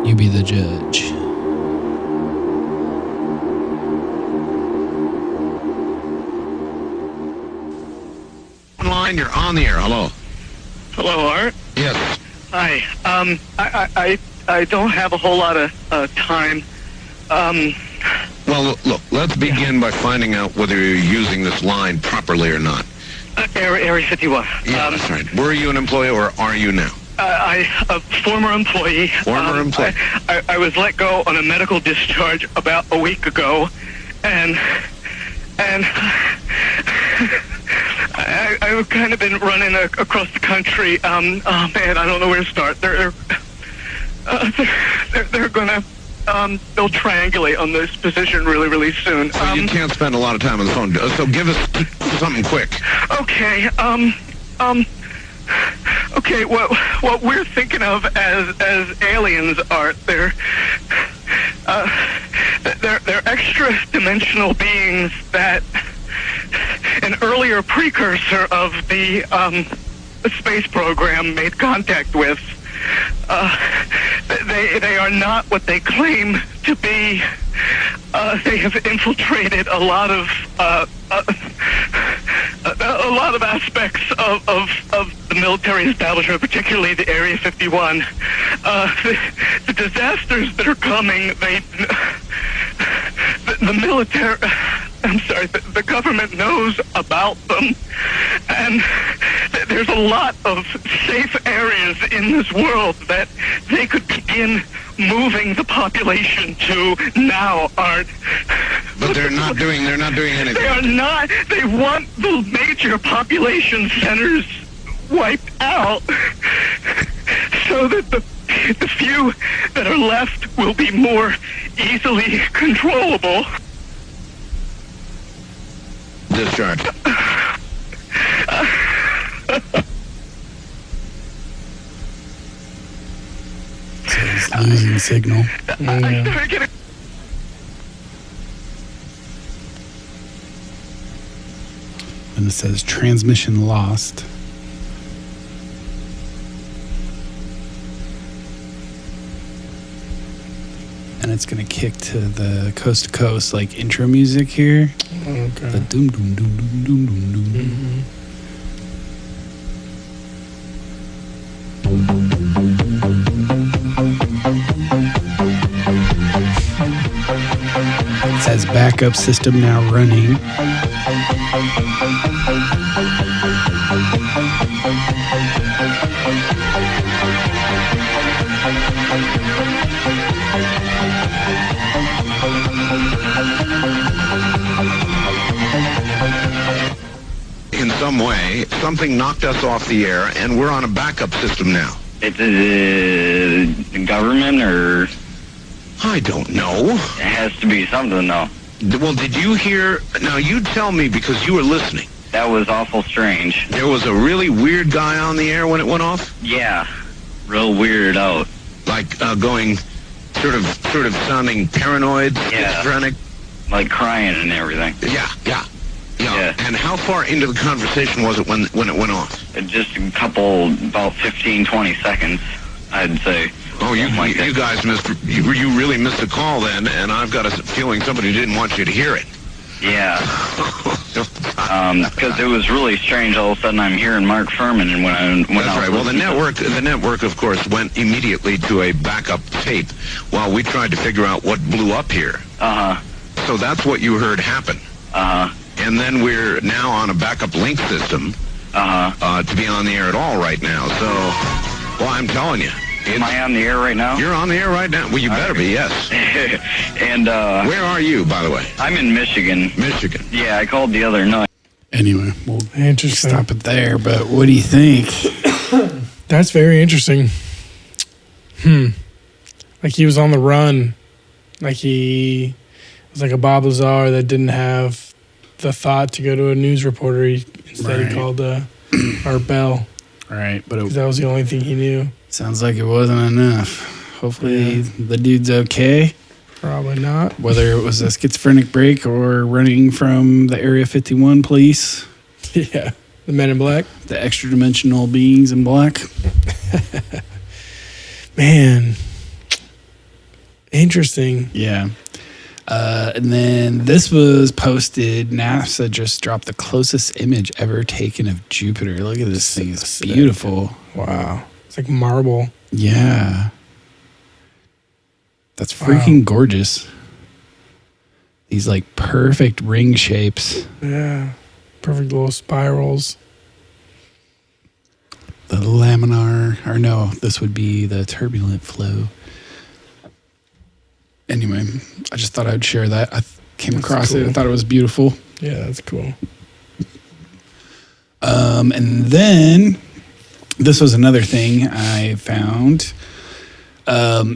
You be the judge. Line, you're on the air. Hello. Hello, Art. Yes. Hi. I don't have a whole lot of time. Well, look, let's begin by finding out whether you're using this line properly or not. Area 51. Yeah, that's right. Were you an employee or are you now? A former employee. Former employee. I was let go on a medical discharge about a week ago, and I've kind of been running across the country. Oh man, I don't know where to start. They're gonna they'll triangulate on this position really soon. So you can't spend a lot of time on the phone. So give us something quick. Okay. Okay. What we're thinking of as aliens are they're extra dimensional beings that an earlier precursor of the space program made contact with. They are not what they claim to be. They have infiltrated a lot of aspects of the military establishment, particularly the Area 51. The disasters that are coming, the military, I'm sorry, the government knows about them, and there's a lot of safe areas in this world that they could begin moving the population to now, Art. But they're not doing anything. They are not. They want the major population centers wiped out so that the few that are left will be more easily controllable. Discharge. So he's losing signal. And it says transmission lost. And it's gonna kick to the coast to coast like intro music here. Okay. The doom doom doom doom doom doom doom. Mm-hmm. It says backup system now running. In some way, something knocked us off the air, and we're on a backup system now. It's the government, or I don't know. it has to be something, though. Well, did you hear? Now, you tell me because you were listening. That was awful strange. There was a really weird guy on the air when it went off? Yeah, real weirded out. Like going sort of sounding paranoid, Yeah. schizophrenic? Like crying and everything. Yeah. Yeah. And how far into the conversation was it when it went off? Just a couple, about 15, 20 seconds, I'd say. Oh, you Something like that. guys you really missed a call then, and I've got a feeling somebody didn't want you to hear it. Yeah. Because it was really strange. All of a sudden, I'm hearing Mark Furman, and when I That's right. Well, the network, of course, went immediately to a backup tape while we tried to figure out what blew up here. So that's what you heard happen. And then we're now on a backup link system to be on the air at all right now. So, well, I'm telling you. Am I on the air right now? You're on the air right now. Well, you better be, yes. And where are you, by the way? I'm in Michigan. Michigan. Yeah, I called the other night. Anyway, we'll Interesting. stop it there. But what do you think? That's very interesting. Like he was on the run. Like he was like a Bob Lazar that didn't have the thought to go to a news reporter. Instead, he called Art Bell. Right, but Because that was the only thing he knew. sounds like it wasn't enough. Hopefully the dude's okay. Probably not. Whether it was a schizophrenic break or running from the Area 51 police, Yeah. The Men in Black. the extra dimensional beings in black. Man. Interesting. Yeah. And then this was posted. NASA just dropped the closest image ever taken of Jupiter. Look at this thing. It's beautiful. Wow. It's like marble. Yeah. That's freaking gorgeous. These like perfect ring shapes. Yeah. Perfect little spirals. The laminar, or no, this would be the turbulent flow. Anyway, I just thought I'd share that. I came across it. I thought it was beautiful. Yeah, that's cool. And then this was another thing I found.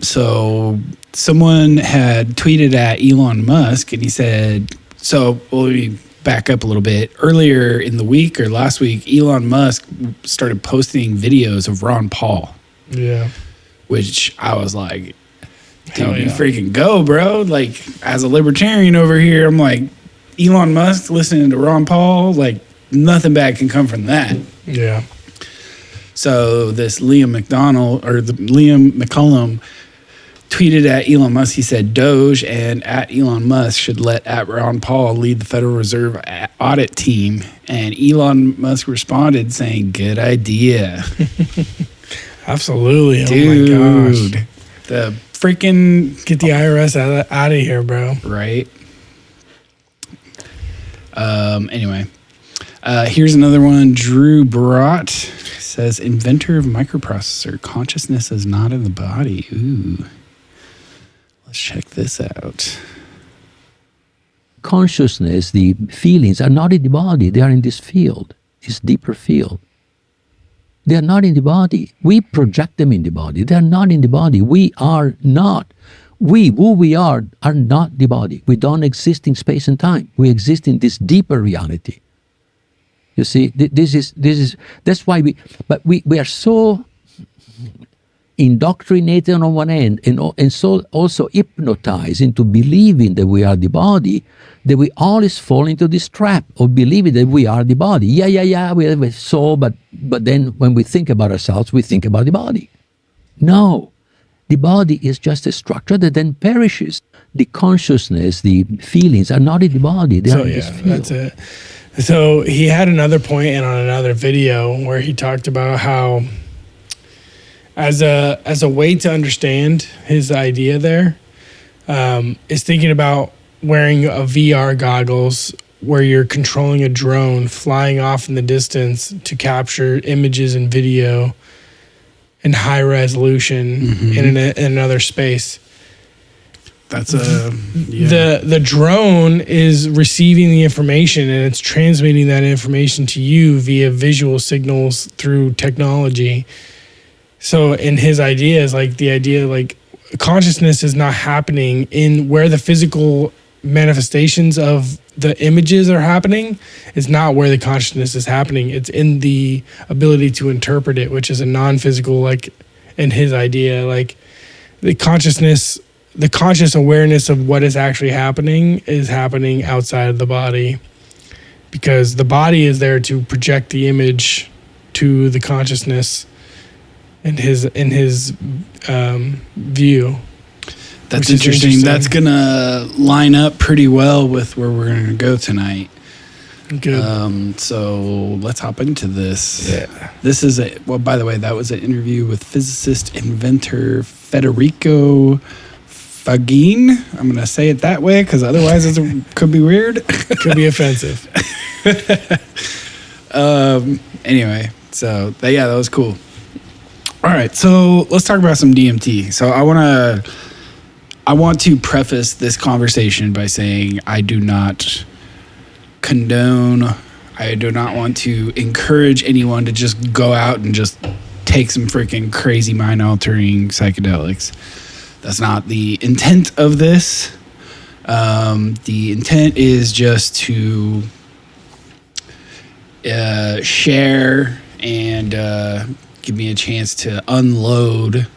So someone had tweeted at Elon Musk and he said, let me back up a little bit. Earlier in the week or last week, Elon Musk started posting videos of Ron Paul. Yeah. Which I was like, dude, you yeah. freaking go, bro. Like, as a libertarian over here, I'm like, Elon Musk listening to Ron Paul, like, nothing bad can come from that. Yeah. So this Liam McCollum tweeted at Elon Musk. He said, Doge and at Elon Musk should let at Ron Paul lead the Federal Reserve audit team. And Elon Musk responded saying, good idea. Absolutely. Dude, oh my gosh. The freaking... Get the IRS out of here, bro. Right. Anyway. Here's another one. Drew Brought says, inventor of microprocessor. Consciousness is not in the body. Ooh. Let's check this out. Consciousness, the feelings are not in the body. They are in this field, this deeper field. They are not in the body. We project them in the body. They are not in the body. We are not. Who we are not the body. We don't exist in space and time. We exist in this deeper reality. You see, that's why we are so indoctrinated on one end and so also hypnotized into believing that we are the body, that we always fall into this trap of believing that we are the body. Yeah, we have a soul, but then when we think about ourselves, we think about the body. No, the body is just a structure that then perishes. The consciousness, the feelings are not in the body. They are in this field. That's it. So he had another point in on another video where he talked about how as a way to understand his idea there is thinking about wearing a VR goggles where you're controlling a drone flying off in the distance to capture images and video in high resolution in another space. That's the drone is receiving the information and it's transmitting that information to you via visual signals through technology. So in his idea is like the idea like consciousness is not happening in where the physical manifestations of the images are happening. It's not where the consciousness is happening. It's in the ability to interpret it, which is a non-physical, like in his idea, like the consciousness, the conscious awareness of what is actually happening is happening outside of the body, because the body is there to project the image to the consciousness in his view. That's interesting. That's gonna line up pretty well with where we're gonna go tonight. Good. So let's hop into this. Yeah. This is by the way, that was an interview with physicist inventor Federico Fagin. I'm going to say it that way because otherwise it could be weird. Could be offensive. Anyway, so that was cool. All right, so let's talk about some DMT. So I want to preface this conversation by saying I do not condone, I do not want to encourage anyone to just go out and just take some freaking crazy mind-altering psychedelics. That's not the intent of this. The intent is just to share and give me a chance to unload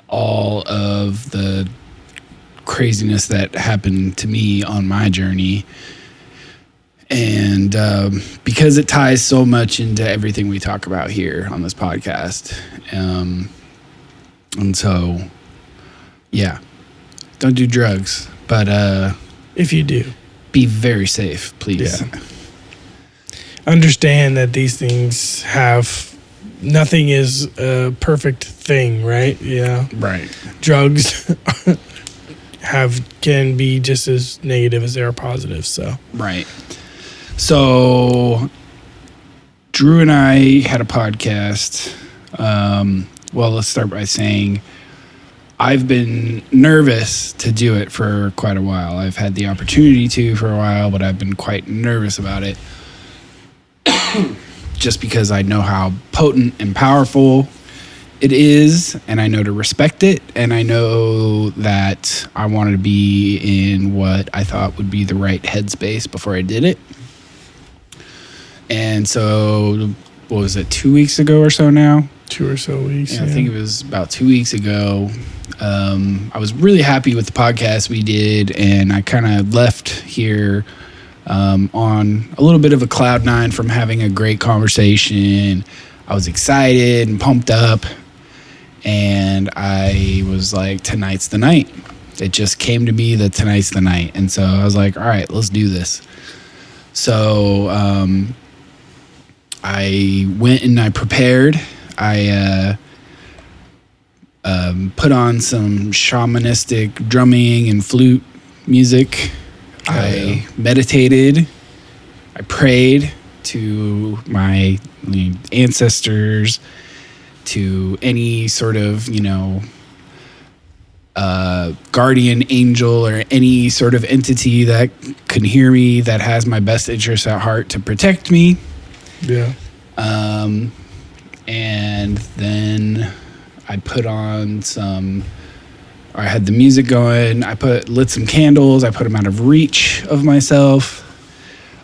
all of the craziness that happened to me on my journey. And because it ties so much into everything we talk about here on this podcast. And so... yeah, don't do drugs, but if you do, be very safe, please. Yeah. Understand that these things have nothing is a perfect thing, right? Yeah. Right. Drugs can be just as negative as they are positive. So Right. So Drew and I had a podcast. Well, let's start by saying I've been nervous to do it for quite a while. I've had the opportunity to for a while, but I've been quite nervous about it. Just because I know how potent and powerful it is, and I know to respect it, and I know that I wanted to be in what I thought would be the right headspace before I did it. And so, what was it, 2 weeks ago or so now? 2 or so weeks. Yeah, I think it was about 2 weeks ago. I was really happy with the podcast we did, and I kind of left here on a little bit of a cloud nine from having a great conversation. I was excited and pumped up, and I was like, tonight's the night. It just came to me that tonight's the night. And so I was like, all right, let's do this. So I went and I prepared. I put on some shamanistic drumming and flute music. I meditated. I prayed to my ancestors, to any sort of, guardian angel or any sort of entity that can hear me, that has my best interests at heart to protect me. Yeah. And then I put on I had the music going. I lit some candles. I put them out of reach of myself.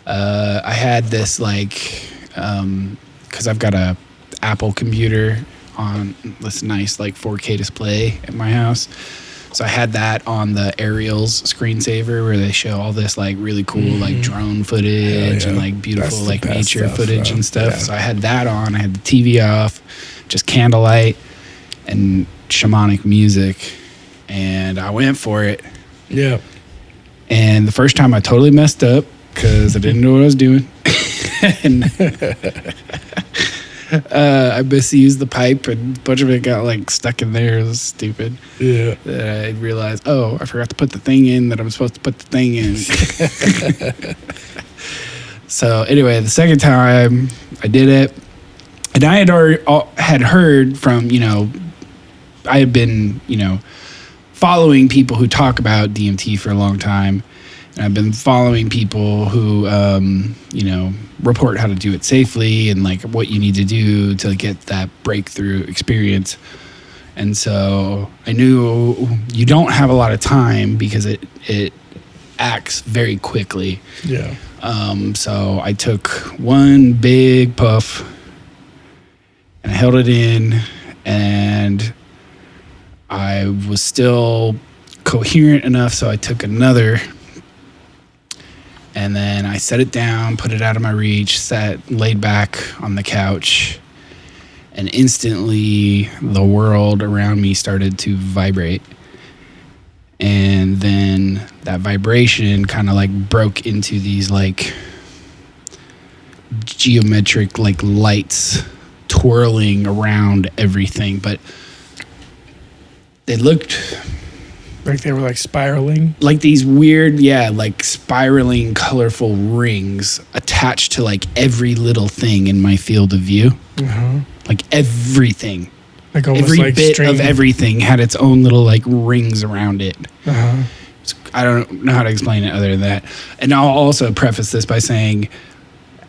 I had this because I've got a Apple computer on this nice 4K display at my house. So I had that on the Aerials screensaver where they show all this really cool drone footage and beautiful nature footage and stuff. Yeah. So I had that on. I had the TV off, just candlelight and shamanic music, and I went for it. Yeah. And the first time I totally messed up because I didn't know what I was doing. And I misused the pipe, and a bunch of it got stuck in there. It was stupid. Yeah. I realized, I forgot to put the thing in that I'm supposed to put the thing in. So anyway, the second time I did it, and I had heard from, I had been, following people who talk about DMT for a long time. And I've been following people who, report how to do it safely and what you need to do to get that breakthrough experience. And so I knew you don't have a lot of time because it acts very quickly. Yeah. So I took one big puff and I held it in, and I was still coherent enough, so I took another. And then I set it down, put it out of my reach, laid back on the couch, and instantly the world around me started to vibrate. And then that vibration kind of broke into these geometric lights twirling around everything, but they looked like they were spiraling, these weird, spiraling colorful rings attached to every little thing in my field of view. Everything, almost every bit of everything had its own little rings around it. I don't know how to explain it other than that. And I'll also preface this by saying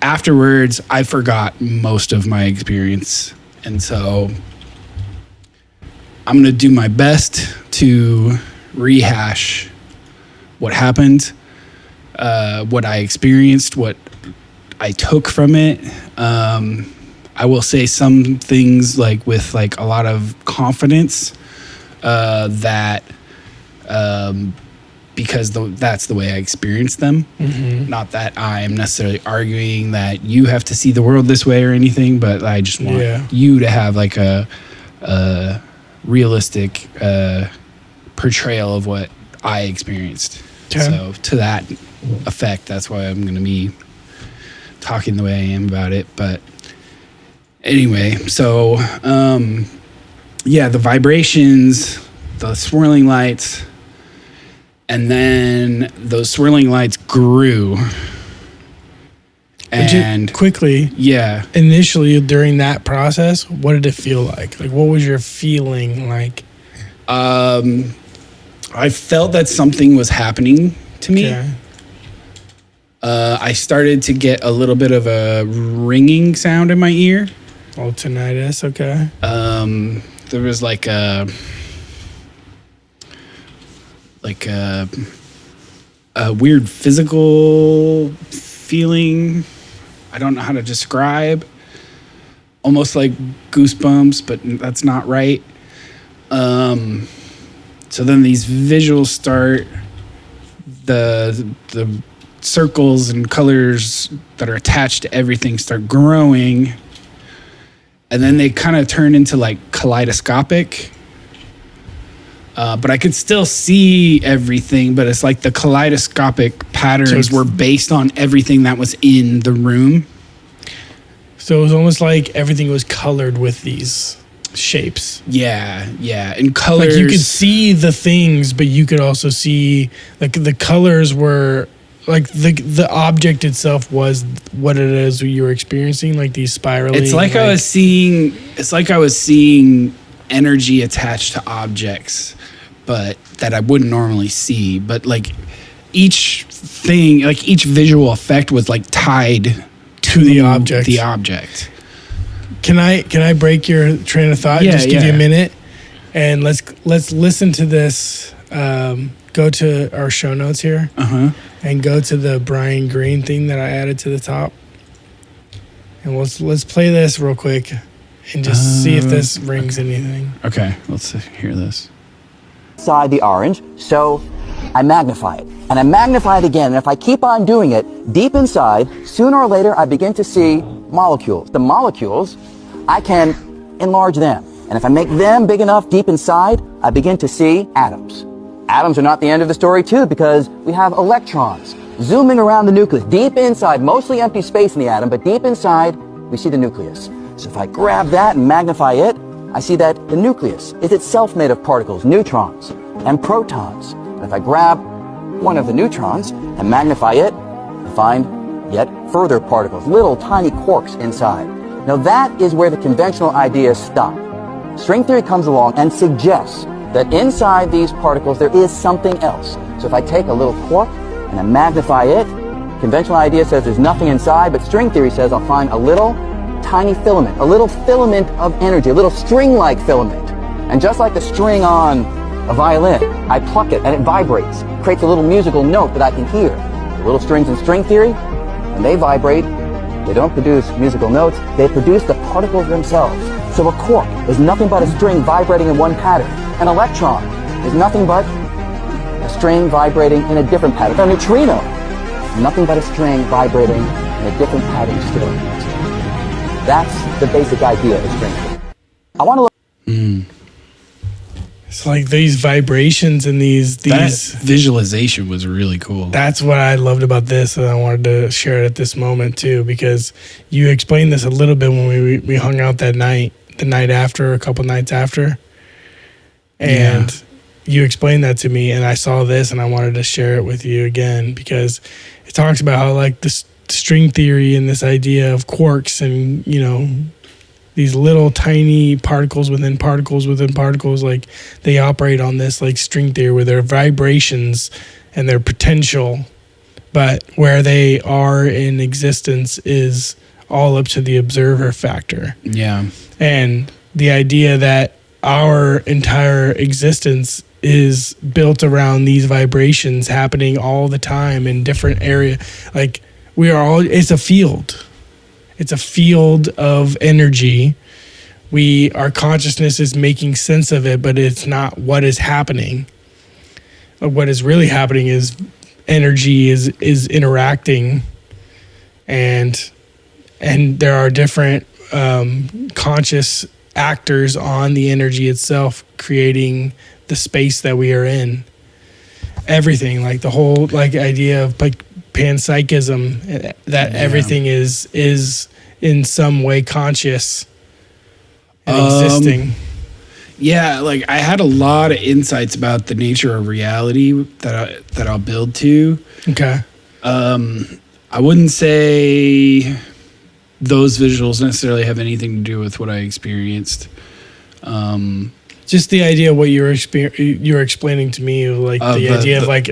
afterwards I forgot most of my experience, and so I'm going to do my best to rehash what happened, what I experienced, what I took from it. I will say some things with a lot of confidence that because that's the way I experienced them. Mm-hmm. Not that I am necessarily arguing that you have to see the world this way or anything, but I just want you to have a realistic portrayal of what I experienced. Okay. So to that effect, that's why I'm going to be talking the way I am about it. But Anyway, so yeah, the vibrations, the swirling lights, and then those swirling lights grew. And quickly, yeah. Initially, during that process, what did it feel like? Like, what was your feeling like? I felt that something was happening to me. Okay. I started to get a little bit of a ringing sound in my ear. Oh, tinnitus, okay. There was like a weird physical feeling. I don't know how to describe. Almost like goosebumps, but that's not right. So then these visuals start. The circles and colors that are attached to everything start growing, and then they kind of turn into like kaleidoscopic. But I could still see everything, but it's like the kaleidoscopic patterns were based on everything that was in the room. So it was almost like everything was colored with these shapes. Yeah. And colors. Like you could see the things, but you could also see like the colors were like the object itself was what it is you were experiencing, like these spiraling. It's like I was seeing energy attached to objects, but that I wouldn't normally see. But like each thing, like each visual effect was like tied to the object. The object. Can I break your train of thought? Yeah, Just give you a minute, and let's listen to this. Go to our show notes here, and go to the Brian Green thing that I added to the top, and let's play this real quick, and just see if this rings anything. Okay, let's hear this. Inside the orange, so I magnify it, and I magnify it again, and if I keep on doing it, deep inside, sooner or later, I begin to see molecules. The molecules, I can enlarge them, and if I make them big enough deep inside, I begin to see atoms. Atoms are not the end of the story, too, because we have electrons zooming around the nucleus. Deep inside, mostly empty space in the atom, but deep inside, we see the nucleus. So if I grab that and magnify it, I see that the nucleus is itself made of particles, neutrons, and protons. And if I grab one of the neutrons and magnify it, I find yet further particles, little tiny quarks inside. Now that is where the conventional ideas stop. String theory comes along and suggests that inside these particles there is something else. So if I take a little quark and I magnify it, conventional idea says there's nothing inside, but string theory says I'll find a little tiny filament, a little filament of energy, a little string-like filament. And just like the string on a violin, I pluck it and it vibrates, creates a little musical note that I can hear. The little strings in string theory, when they vibrate, they don't produce musical notes, they produce the particles themselves. So a quark is nothing but a string vibrating in one pattern. An electron is nothing but a string vibrating in a different pattern. A neutrino is nothing but a string vibrating in a different pattern still. That's the basic idea of string theory. I want to look. It's like these vibrations and these That visualization was really cool. That's what I loved about this, and I wanted to share it at this moment too, because you explained this a little bit when we hung out that night, the night after, a couple nights after, and you explained that to me, and I saw this, and I wanted to share it with you again because it talks about how like this string theory and this idea of quarks and these little tiny particles within particles within particles, like they operate on this like string theory where their vibrations and their potential, but where they are in existence is all up to the observer factor. Yeah. And the idea that our entire existence is built around these vibrations happening all the time in different areas. Like we are all, it's a field. It's a field of energy. Our consciousness is making sense of it, but it's not what is happening. What is really happening is energy is interacting, and there are different conscious actors on the energy itself, creating the space that we are in. Everything, like the whole like idea of like panpsychism, that everything is in some way conscious, and existing? Yeah, like I had a lot of insights about the nature of reality that I'll build to. Okay. I wouldn't say those visuals necessarily have anything to do with what I experienced. Just the idea of what you were explaining to me, like the idea of like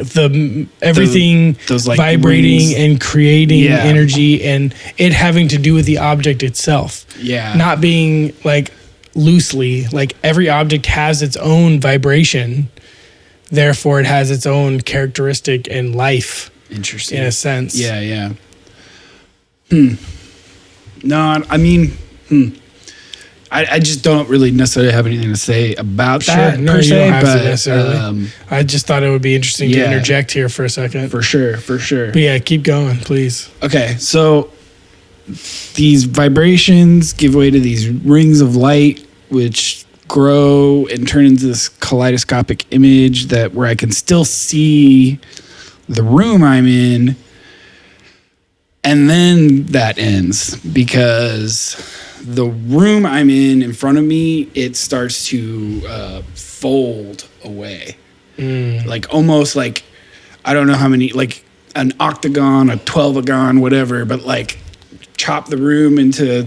everything those, like, vibrating rings. and creating energy, and it having to do with the object itself. Yeah. Not being like loosely, like every object has its own vibration, therefore it has its own characteristic and life. Interesting. In a sense. Yeah. No, I mean, I just don't really necessarily have anything to say about that. No, per you se, don't have but, to necessarily. I just thought it would be interesting to interject here for a second. For sure. But yeah, keep going, please. Okay, so these vibrations give way to these rings of light, which grow and turn into this kaleidoscopic image where I can still see the room I'm in. And then that ends because the room I'm in front of me, it starts to fold away. Like almost like, I don't know how many, like an octagon, a 12-agon, whatever, but like chop the room into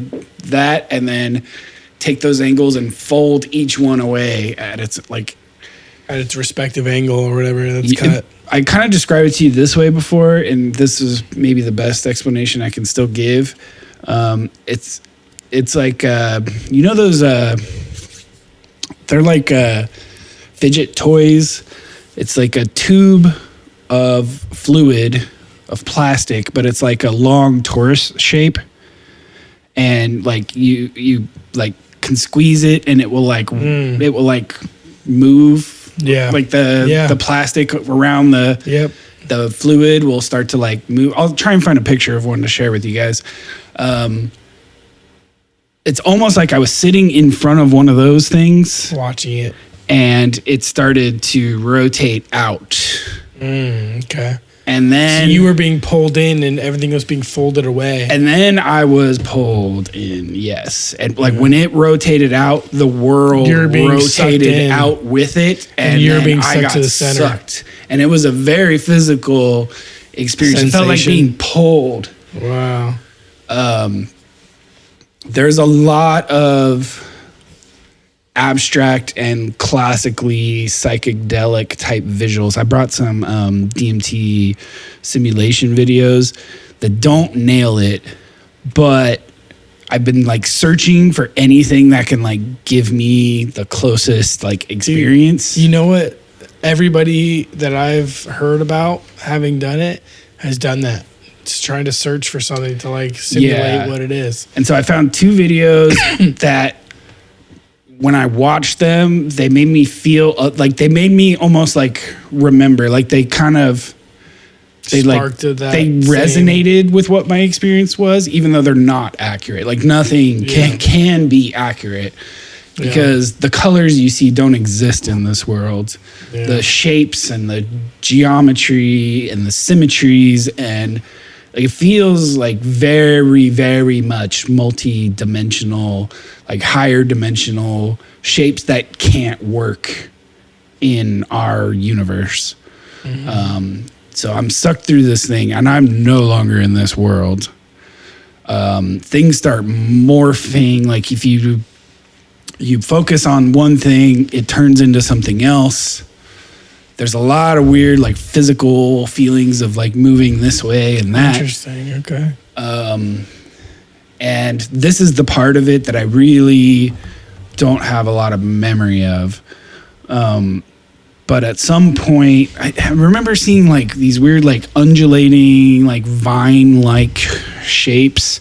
that and then take those angles and fold each one away at its respective angle or whatever that's cut. I kind of described it to you this way before, and this is maybe the best explanation I can still give. It's like you know those they're like fidget toys. It's like a tube of fluid of plastic, but it's like a long torus shape, and like you like can squeeze it, and it will like move. Yeah, like the plastic around the fluid will start to like move. I'll try and find a picture of one to share with you guys. It's almost like I was sitting in front of one of those things, watching it, and it started to rotate out. Okay. And then so you were being pulled in and everything was being folded away. And then I was pulled in, yes. And like when it rotated out, the world rotated out with it. And you're being sucked to the center. Sucked. And it was a very physical experience. It felt like being pulled. Wow. There's a lot of abstract and classically psychedelic type visuals. I brought some DMT simulation videos that don't nail it, but I've been like searching for anything that can like give me the closest like experience. Dude, you know what? Everybody that I've heard about having done it has done that. Just trying to search for something to like simulate what it is. And so I found two videos that when I watched them, they made me feel like they made me almost like remember, like they kind of they resonated with what my experience was, even though they're not accurate. Like nothing can be accurate because the colors you see don't exist in this world. Yeah. The shapes and the geometry and the symmetries and it feels like very, very much multi-dimensional, like higher dimensional shapes that can't work in our universe. Mm-hmm. So I'm sucked through this thing and I'm no longer in this world. Things start morphing. Like if you focus on one thing, it turns into something else. There's a lot of weird, like physical feelings of like moving this way and that. Interesting. Okay. And this is the part of it that I really don't have a lot of memory of. But at some point, I remember seeing like these weird, like undulating, like vine-like shapes.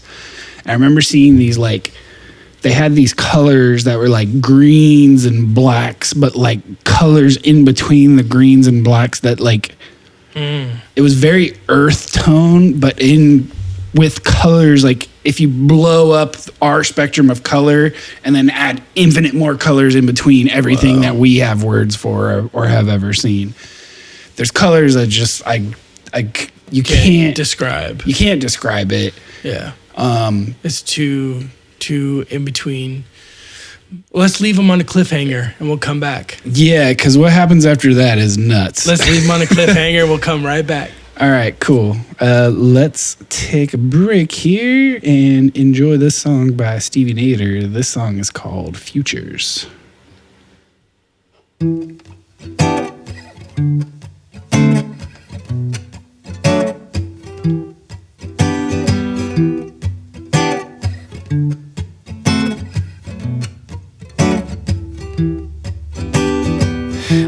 I remember seeing these like, they had these colors that were like greens and blacks, but like colors in between the greens and blacks that like, it was very earth tone, but with colors, like if you blow up our spectrum of color and then add infinite more colors in between everything that we have words for or have ever seen. There's colors that just, you can't describe. You can't describe it. Yeah. It's too in between Let's leave them on a cliffhanger and we'll come back. Yeah, because what happens after that is nuts. Let's leave them on a cliffhanger. We'll come right back. All right, cool. Let's take a break here and enjoy this song by Stevie Nader. This song is called Futures.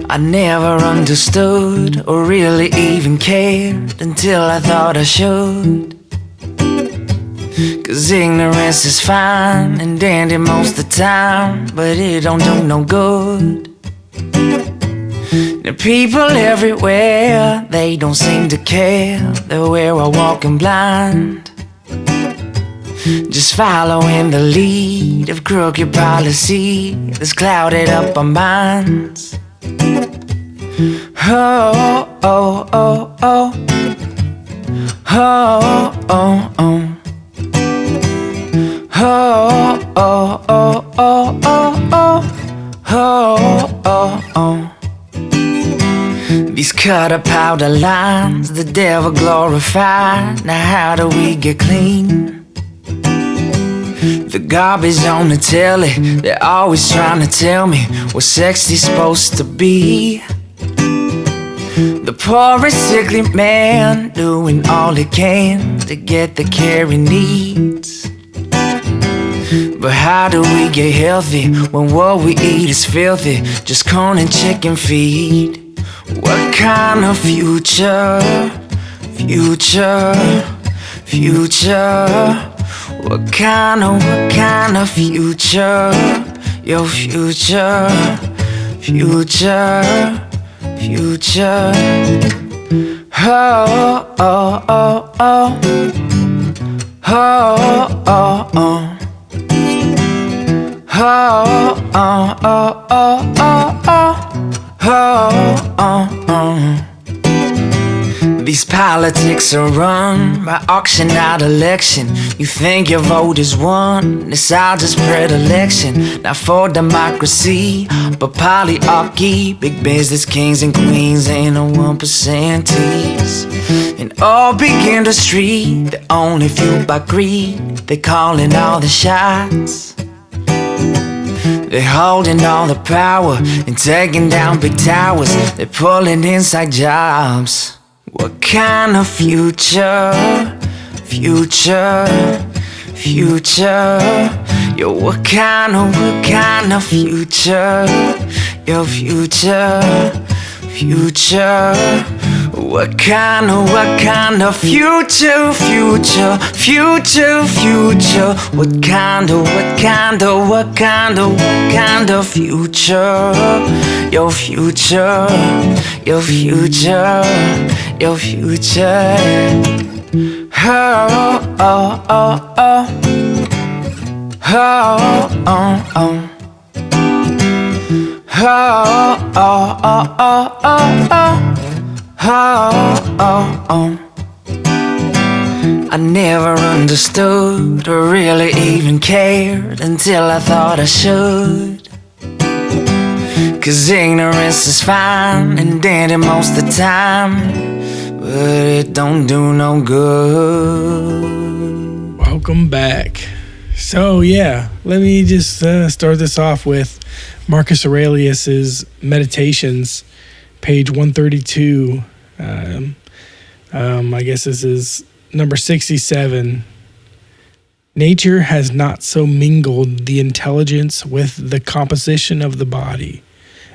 I never understood or really even cared until I thought I should. 'Cause ignorance is fine and dandy most of the time, but it don't do no good. The people everywhere, they don't seem to care. They're where we're walking blind, just following the lead of crooked policy that's clouded up our minds. Oh, oh, oh, oh. Oh, oh, oh. Oh, oh, oh, oh, oh, oh. Oh, oh, oh. These cut up powder lines, the devil glorified. Now how do we get clean? The garbage on the telly, they're always trying to tell me what sex is supposed to be. The poor and sickly man doing all he can to get the care he needs. But how do we get healthy when what we eat is filthy? Just corn and chicken feed. What kind of future? Future, future. What kind of future? Your future, future, future. Oh, oh, oh, oh. Oh, oh, oh. Oh, oh, oh, oh, oh, oh. Oh, oh, oh. These politics are run by auction out election. You think your vote is won, it's all just predilection. Not for democracy, but polyarchy. Big business kings and queens ain't no 1%ers. In all big industry, they're only fueled by greed. They calling all the shots. They're holding all the power and taking down big towers. They're pulling inside jobs. What kind of future? Future, future. Yo, what kind of future? Your future, future. What kind of future, future, future, future? What kind of future? Your future, your future, your future. Oh, oh, oh, oh. Oh, oh, oh. Oh, oh, oh, oh, oh, oh. Oh, oh, oh. I never understood or really even cared until I thought I should. 'Cause ignorance is fine and dandy most of the time, but it don't do no good. Welcome back. So yeah, let me just start this off with Marcus Aurelius's Meditations, page 132. I guess this is number 67. Nature has not so mingled the intelligence with the composition of the body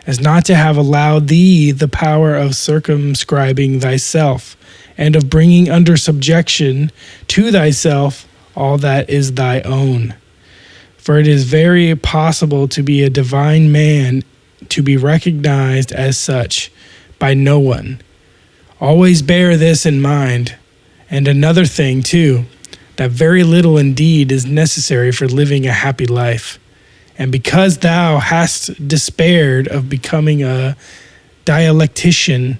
as not to have allowed thee the power of circumscribing thyself and of bringing under subjection to thyself all that is thy own. For it is very possible to be a divine man, to be recognized as such by no one. Always bear this in mind. And another thing, too, that very little indeed is necessary for living a happy life. And because thou hast despaired of becoming a dialectician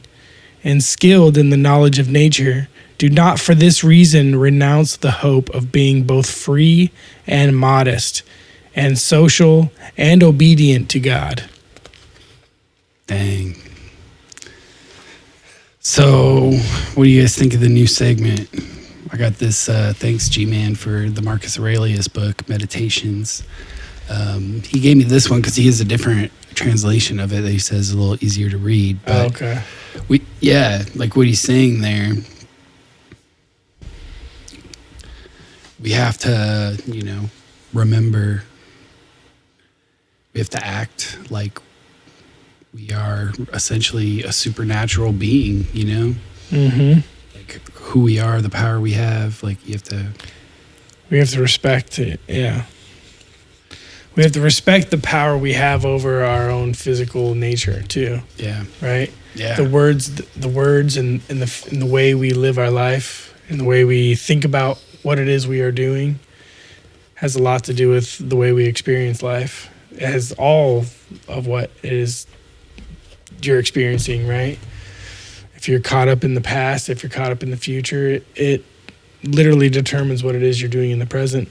and skilled in the knowledge of nature, do not for this reason renounce the hope of being both free and modest, and social and obedient to God. Dang. So, what do you guys think of the new segment? I got this, thanks G-Man for the Marcus Aurelius book, Meditations. He gave me this one because he has a different translation of it that he says is a little easier to read. But okay. Like what he's saying there. We have to, remember, we have to act like we are essentially a supernatural being, Mm-hmm. Like who we are, the power we have, like we have to respect it. Yeah. We have to respect the power we have over our own physical nature too. Yeah. Right? Yeah. The words and the way we live our life and the way we think about what it is we are doing has a lot to do with the way we experience life. It has all of what it is you're experiencing, right? If you're caught up in the past, if you're caught up in the future, it literally determines what it is you're doing in the present.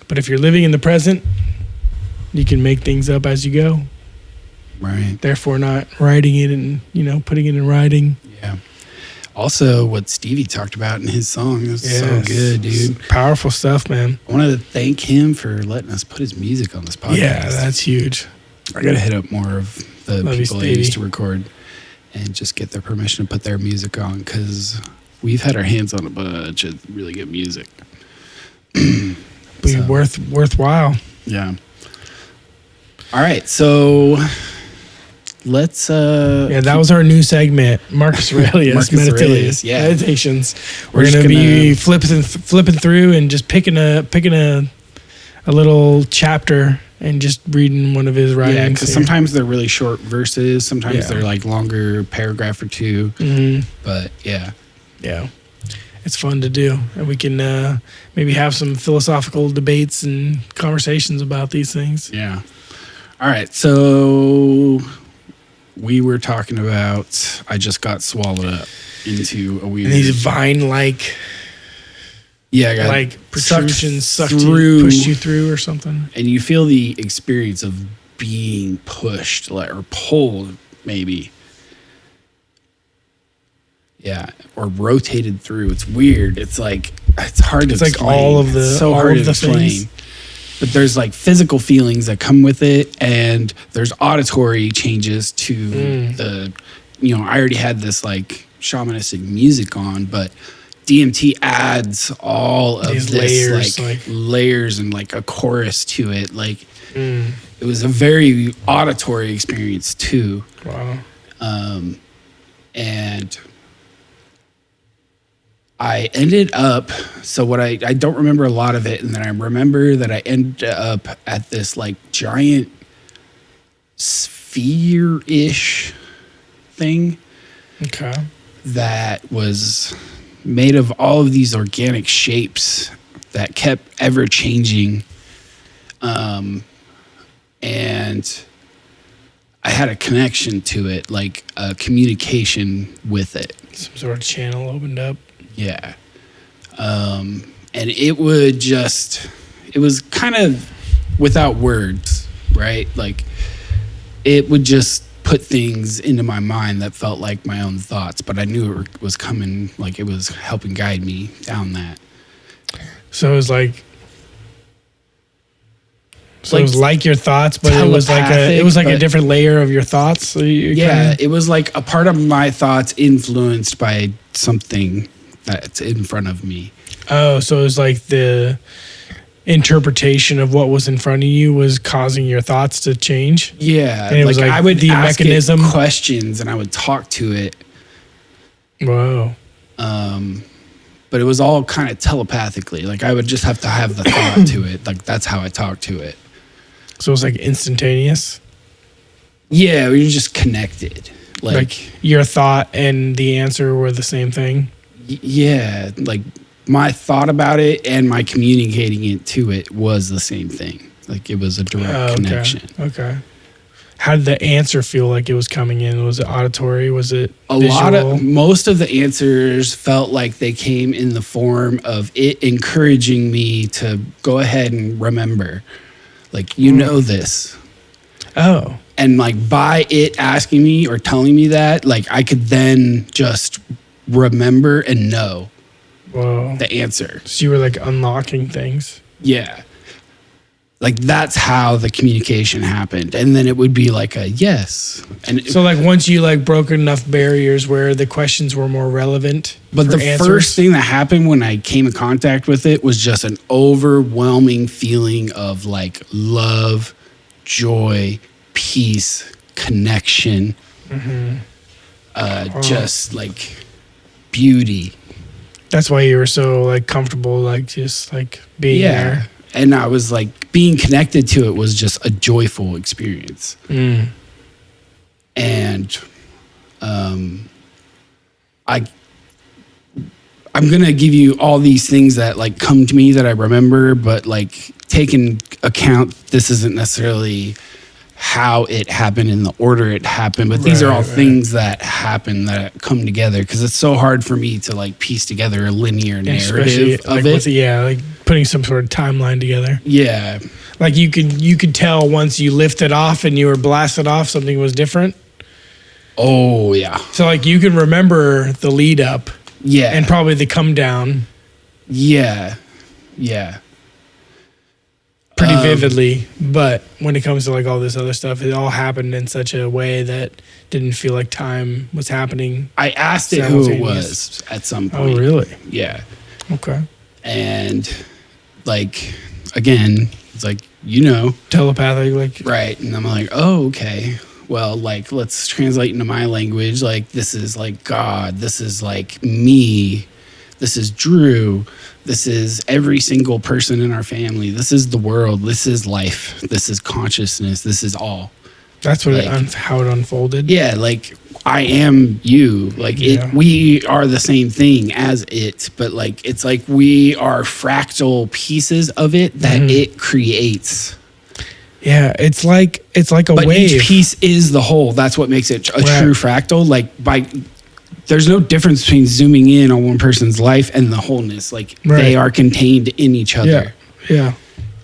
But if you're living in the present, you can make things up as you go. Right. Therefore not writing it and, putting it in writing. Yeah. Also, what Stevie talked about in his song is so good, dude. Powerful stuff, man. I wanted to thank him for letting us put his music on this podcast. Yeah, that's huge. I got to hit up more of the Love you, people I Stevie. used to record and just get their permission to put their music on because we've had our hands on a bunch of really good music. Be worthwhile. Yeah. All right, so let's that was our new segment, Marcus Aurelius, Marcus Aurelius, yeah. Meditations. We're We're just gonna be gonna- flipping through and just picking a little chapter and just reading one of his writings. Yeah, because here. sometimes they're really short verses, sometimes Yeah. they're like longer paragraph or two. Mhm. But yeah. It's fun to do, and we can maybe have some philosophical debates and conversations about these things. Yeah. All right, so we were talking about I just got swallowed up into a weird... And these vine-like, I got like protrusions sucked through, pushed you through or something. and you feel the experience of being pushed, or pulled, maybe. Yeah, or rotated through. It's weird. It's like it's hard to It's like explain. all of the- It's so all hard of to the explain. things. But there's like physical feelings that come with it, and there's auditory changes to the. I already had this like shamanistic music on, but DMT adds all of These this layers, like like- layers and like a chorus to it. Like Mm. it was a very auditory experience too. Wow. And I ended up, so what I don't remember a lot of it, and then I remember that I ended up at this like giant sphere-ish thing Okay. that was made of all of these organic shapes that kept ever changing. And I had a connection to it, like a communication with it. Some sort of channel opened up. Yeah. And it was kind of without words, right? Like it would just put things into my mind that felt like my own thoughts, but I knew it was coming, like it was helping guide me down that. So it was like. So it was like your thoughts, but it was like a but- different layer of your thoughts. So It was like a part of my thoughts influenced by something that's in front of me. Oh, so it was like the interpretation of what was in front of you was causing your thoughts to change. Yeah, and it was like I would the ask mechanism. it questions and I would talk to it. Wow. But it was all kind of telepathically. Like I would just have to have the thought to it. Like that's how I talk to it. So it was like instantaneous. Yeah, we were just connected. Like your thought and the answer were the same thing. Yeah, like my thought about it and my communicating it to it was the same thing. Like it was a direct connection. Okay. How did the answer feel like it was coming in? Was it auditory? Was it Most of the answers felt like they came in the form of it encouraging me to go ahead and remember. Like, you know this. Oh. And like by it asking me or telling me that, like I could then just remember and know the answer. So you were like unlocking things. Yeah. Like that's how the communication happened. And then it would be like a yes. And So like once you like broke enough barriers where the questions were more relevant. but for the answers? first thing that happened when I came in contact with it was just an overwhelming feeling of like love, joy, peace, connection, just like beauty. That's why you were so like comfortable, like just like being there. And I was like being connected to it was just a joyful experience. And I'm gonna give you all these things that like come to me that I remember, but like taking account this isn't necessarily how it happened in the order it happened, but these are all things that happen that come together because it's so hard for me to like piece together a linear narrative like of it. like putting some sort of timeline together. Yeah. Like you could tell once you lifted off and you were blasted off, something was different. Oh yeah. So like you can remember the lead up. Yeah. And probably the come down. Yeah. Yeah. Pretty vividly, but when it comes to like all this other stuff, it all happened in such a way that didn't feel like time was happening. I asked it who it was at some point. Oh, really? Yeah. Okay. And like, again, it's like, telepathic, like, right. And I'm like, oh, okay. Well, like, let's translate into my language. Like, this is like God. This is like me. This is Drew. This is every single person in our family. This is the world. This is life. This is consciousness. This is all. That's what how it unfolded. Yeah, like I am you. Like we are the same thing as it, but like it's like we are fractal pieces of it that it creates. Yeah, it's like a but wave. Each piece is the whole. That's what makes it a true fractal. Like there's no difference between zooming in on one person's life and the wholeness. Like they are contained in each other. Yeah.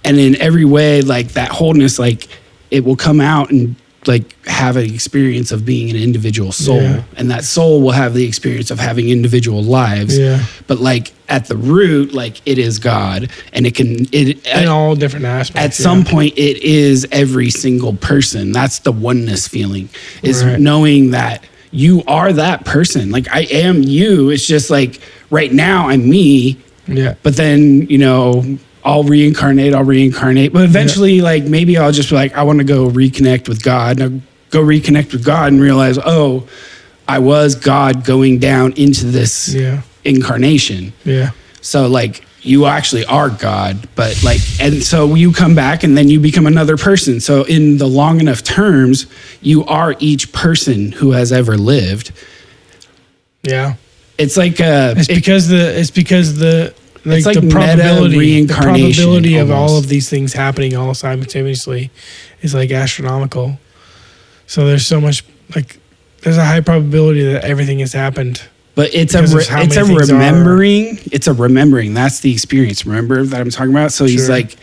And in every way, like that wholeness, like it will come out and like have an experience of being an individual soul. Yeah. And that soul will have the experience of having individual lives. Yeah. But like at the root, like it is God and in all different aspects. At some point it is every single person. That's the oneness feeling, is knowing that you are that person. Like I am you. It's just like right now I'm me. Yeah. But then, I'll reincarnate. But eventually, like maybe I'll just be like, I want to go reconnect with God. And I'll go reconnect with God and realize, oh, I was God going down into this incarnation. Yeah. So like you actually are God, but like, and so you come back and then you become another person. So in the long enough terms, you are each person who has ever lived. Yeah. It's like it's because the like it's like the probability of almost. all of these things happening all simultaneously is like astronomical. So there's so much like there's a high probability that everything has happened. But it's a remembering. It's a remembering. That's the experience. Remember that I'm talking about. So he's like,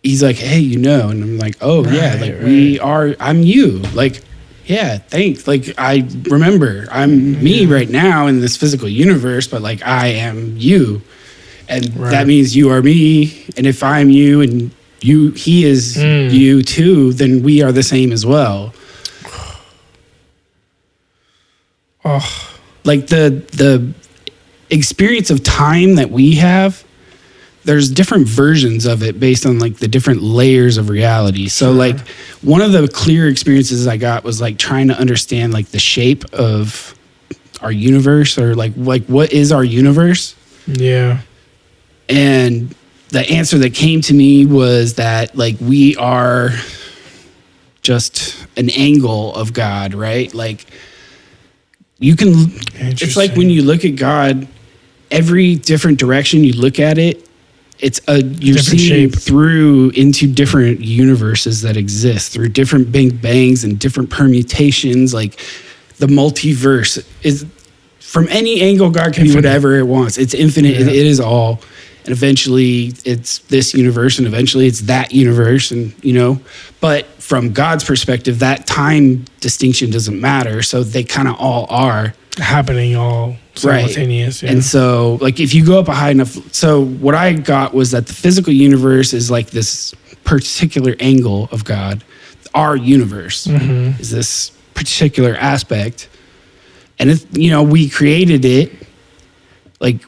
he's like, hey, and I'm like, oh yeah, like we are. I'm you. Like, yeah, thanks. Like I remember I'm me right now in this physical universe, but like I am you, and that means you are me. And if I'm you and he is you too, then we are the same as well. Oh. Like the experience of time that we have, there's different versions of it based on like the different layers of reality. So like one of the clear experiences I got was like trying to understand like the shape of our universe, or like what is our universe? Yeah. And the answer that came to me was that like we are just an angle of God, right? Like it's like when you look at God, every different direction you look at it, you're seeing through into different universes that exist, through different big bangs and different permutations. Like the multiverse is, from any angle, God can be whatever it wants. It's infinite. It is all. and eventually it's this universe, and eventually it's that universe, and but from God's perspective, that time distinction doesn't matter, so they kind of all are happening all simultaneous. And so, like, if you go up a high enough, so what I got was that the physical universe is like this particular angle of God. Our universe is this particular aspect, and if we created it, like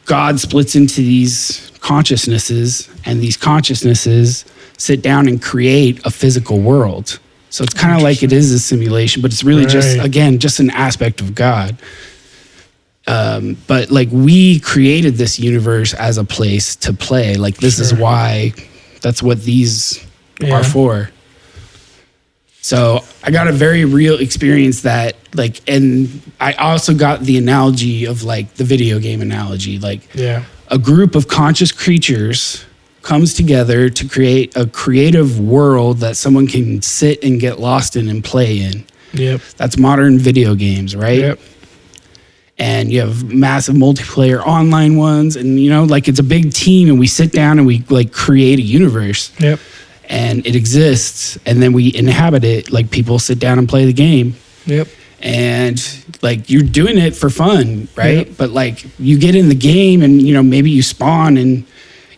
God splits into these consciousnesses, and these consciousnesses sit down and create a physical world. So it's kind of like it is a simulation, but it's really just an aspect of God. But like we created this universe as a place to play. Like this is why, that's what these are for. So I got a very real experience that like, and I also got the analogy of like the video game analogy, like a group of conscious creatures comes together to create a creative world that someone can sit and get lost in and play in. Yep. That's modern video games, right? Yep. And you have massive multiplayer online ones, and like it's a big team, and we sit down and we like create a universe. Yep. And it exists, and then we inhabit it. Like people sit down and play the game. Yep. And like you're doing it for fun, right? Yep. But like you get in the game, and maybe you spawn and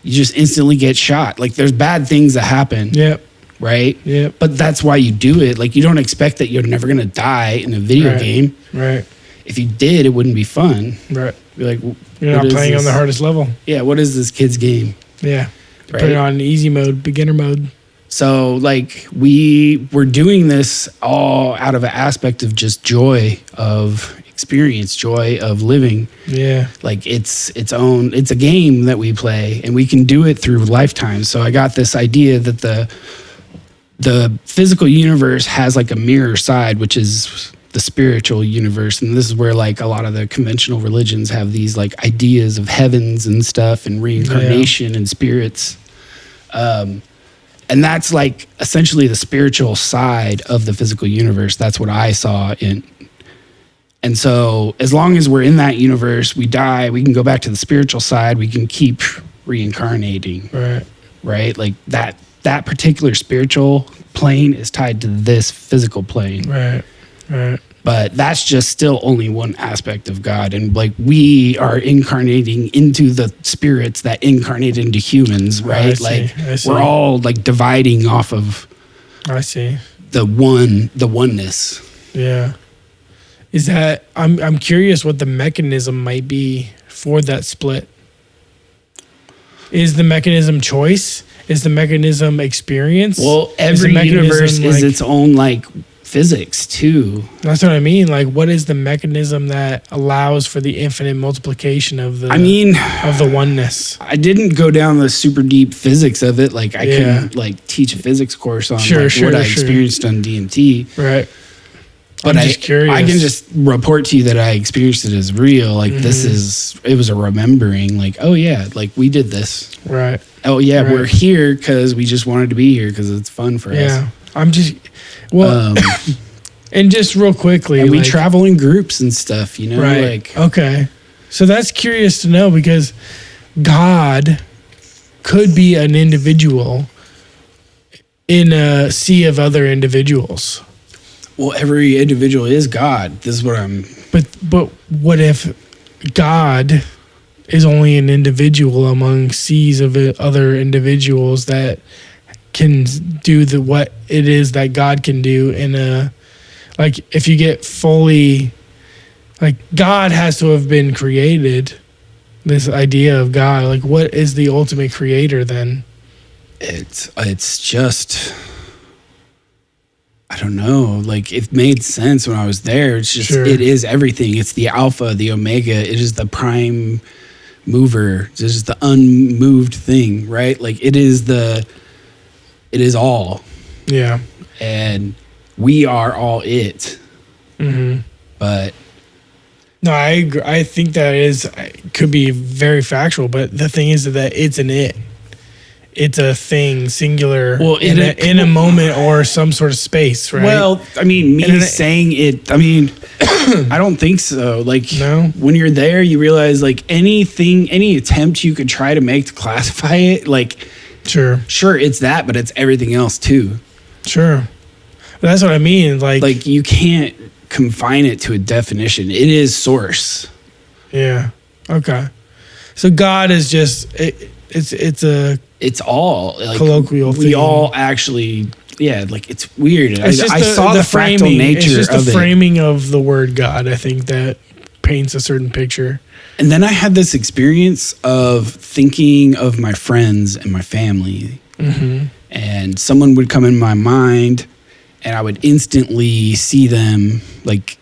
you just instantly get shot. Like there's bad things that happen. Yep. Right? Yep. But that's why you do it. Like you don't expect that you're never gonna die in a video game. Right. If you did, it wouldn't be fun. Right. Be like, you're not playing on the hardest level. Yeah. What is this kid's game? Yeah. Right? Put it on easy mode, beginner mode. So like we were doing this all out of an aspect of just joy of experience, joy of living. Yeah. Like it's a game that we play, and we can do it through lifetimes. So I got this idea that the physical universe has like a mirror side, which is the spiritual universe. And this is where like a lot of the conventional religions have these like ideas of heavens and stuff, and reincarnation and spirits. And that's like essentially the spiritual side of the physical universe. That's what I saw in. And so as long as we're in that universe, we die, we can go back to the spiritual side, we can keep reincarnating. Right. Right? Like that particular spiritual plane is tied to this physical plane. Right. Right. But that's just still only one aspect of God. And like we are incarnating into the spirits that incarnate into humans, right? I see. We're all like dividing off of the oneness. Yeah. Is that I'm curious what the mechanism might be for that split. Is the mechanism choice? Is the mechanism experience? Well, every universe is its own like physics too. That's what I mean. Like, what is the mechanism that allows for the infinite multiplication of the? Of the oneness. I didn't go down the super deep physics of it. Like, I couldn't like teach a physics course on what I experienced on DMT. Right. But I'm just curious. I can just report to you that I experienced it as real. Like it was a remembering. Like, oh yeah, like we did this. Right. Oh yeah, we're here because we just wanted to be here because it's fun for us. Yeah. I'm just. Well, and just real quickly, and we travel in groups and stuff, Right. Like, okay. So that's curious to know, because God could be an individual in a sea of other individuals. Well, every individual is God. This is what I'm. But what if God is only an individual among seas of other individuals that can do what it is that God can do in a, like, if you get fully, like, God has to have been created, this idea of God, like, what is the ultimate creator then? It's just, I don't know, like, it made sense when I was there. It's just, it is everything. It's the alpha, the omega. It is the prime mover. It's just the unmoved thing, right? Like, it is all. Yeah. And we are all it. Mm-hmm. But no, I agree. I think that could be very factual, but the thing is that it's an it. it's a thing, singular, Well, in a moment or some sort of space, right? Well, I mean, saying it, I mean, I don't think so. Like, when you're there, you realize, like, any attempt you could try to make to classify it, like, sure, it's that, but it's everything else too. Sure. That's what I mean. Like you can't confine it to a definition. It is source. Yeah. Okay. So God is just it's all like colloquial thing. We all actually, like it's weird. It's I saw the fractal nature it's just of the it. framing of the word God. I think that paints a certain picture. And then I had this experience of thinking of my friends and my family, and someone would come in my mind, and I would instantly see them like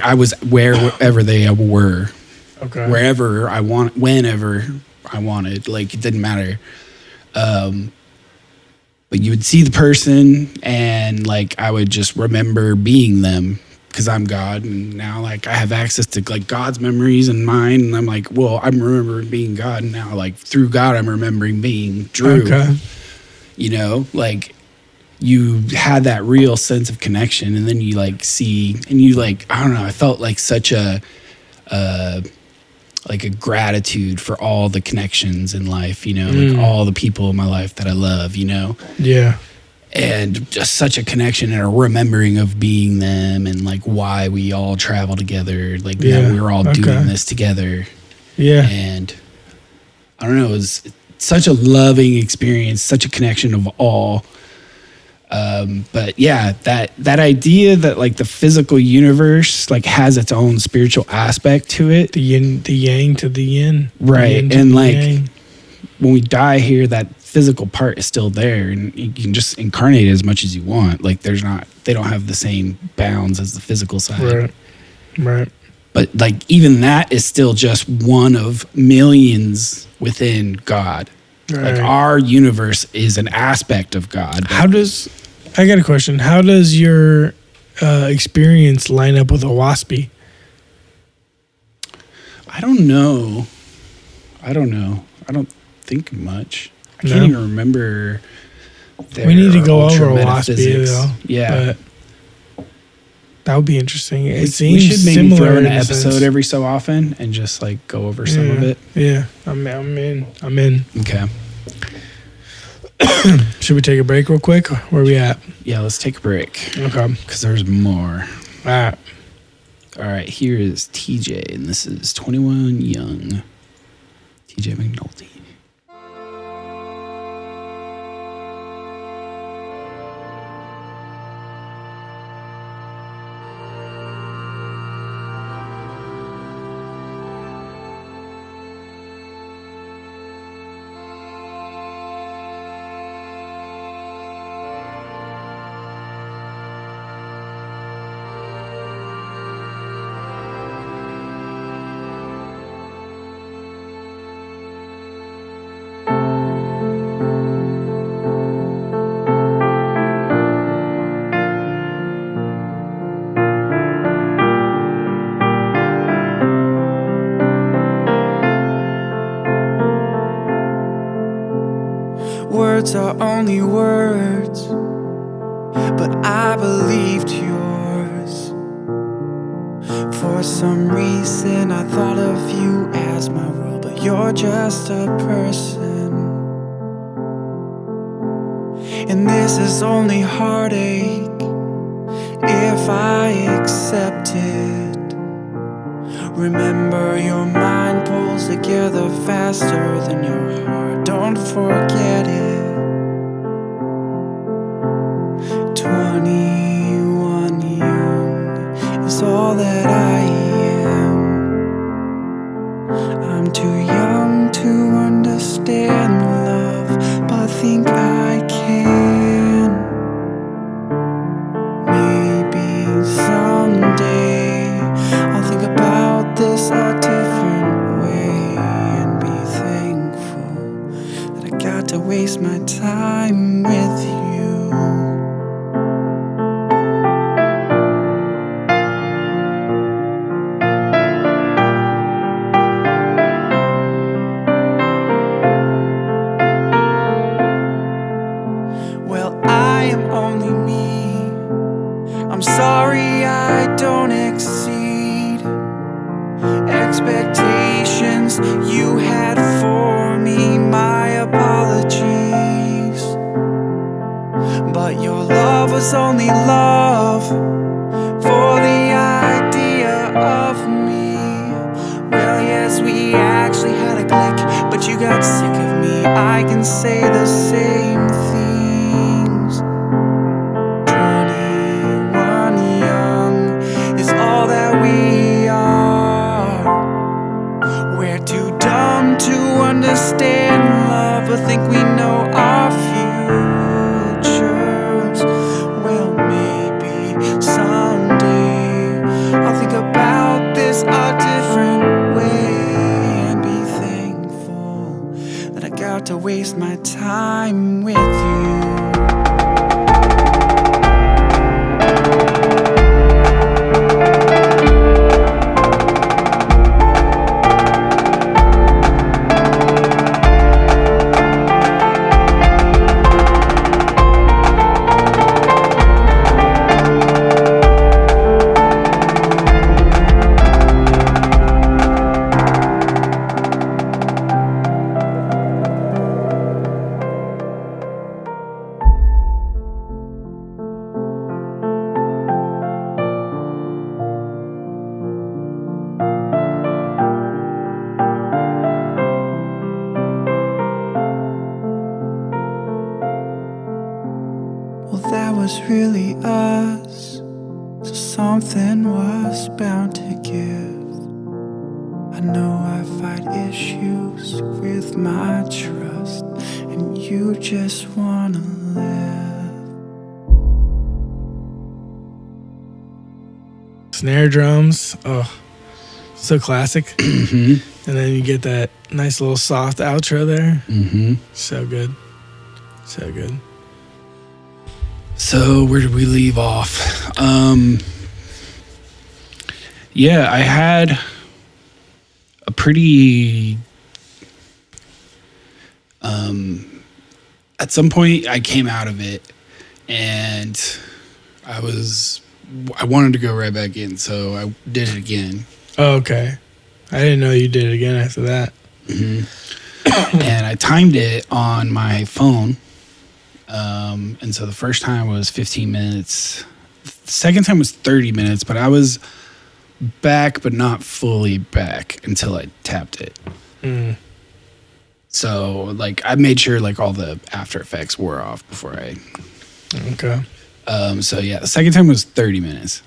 I was wherever they were. Okay. Wherever I want, whenever I wanted, like it didn't matter. But you would see the person, and like I would just remember being them because I'm God, and now like I have access to like God's memories and mine, and I'm like, well, I'm remembering being God, and now like through God, I'm remembering being Drew. Okay. You know, like you had that real sense of connection, and then you like see, and you like, I don't know, I felt like such a gratitude for all the connections in life, you know, like all the people in my life that I love, you know? Yeah. And just such a connection and a remembering of being them and like why we all travel together, like that we're all doing this together. Yeah. And I don't know, it was such a loving experience, such a connection of all. But yeah, that idea that like the physical universe like has its own spiritual aspect to it, the yin, the yang to the yin, right? And like when we die here, that physical part is still there, and you can just incarnate it as much as you want. Like they don't have the same bounds as the physical side, right? But like even that is still just one of millions within God. Right. Like our universe is an aspect of God. I got a question. How does your experience line up with a waspy? I don't know. I don't think much. I can't even remember. We need to go over a waspy metaphysics. though. Yeah. But that would be interesting. It We seems should maybe similar throw in in an a episode sense. every so often and just like go over some of it. Yeah, I'm in. Okay. Should we take a break real quick? Where are we at? Yeah, let's take a break. Okay. Because there's more. All right. All right, here is TJ, and this is 21 Young. TJ McNulty. Words are only words, but I believed yours. For some reason I thought of you as my world, but you're just a person. And this is only heartache if I accept it. Remember, your mind pulls together faster than your heart. Don't forget it. 21 young is all that I am. I'm too young to understand love, but think I can. Maybe someday I'll think about this a different way and be thankful that I got to waste my time with you. Well, I am only me. I'm sorry I don't exceed expectations you had for me. My apologies. But your love was only love for the idea of me. Well, yes, we actually had a click, but you got sick of me. I can say the same things. 21 young is all that we are. We're too dumb to understand love, but think we know our futures. Well, maybe someday I'll think about this a different way and be thankful that I got to waste my time with you. Well, that was really us, so something was bound to give. I know I fight issues with my trust, and you just wanna live. Snare drums, oh, so classic. And then you get that nice little soft outro there. So good. So good. So where did we leave off? Yeah, I had a pretty at some point I came out of it and I wanted to go right back in, so I did it again. Oh, okay. I didn't know you did it again after that. And I timed it on my phone. And so the first time was 15 minutes. The second time was 30 minutes, but I was back, but not fully back until I tapped it. So, like, I made sure, like, all the After Effects wore off before I... Okay. So, yeah, the second time was 30 minutes.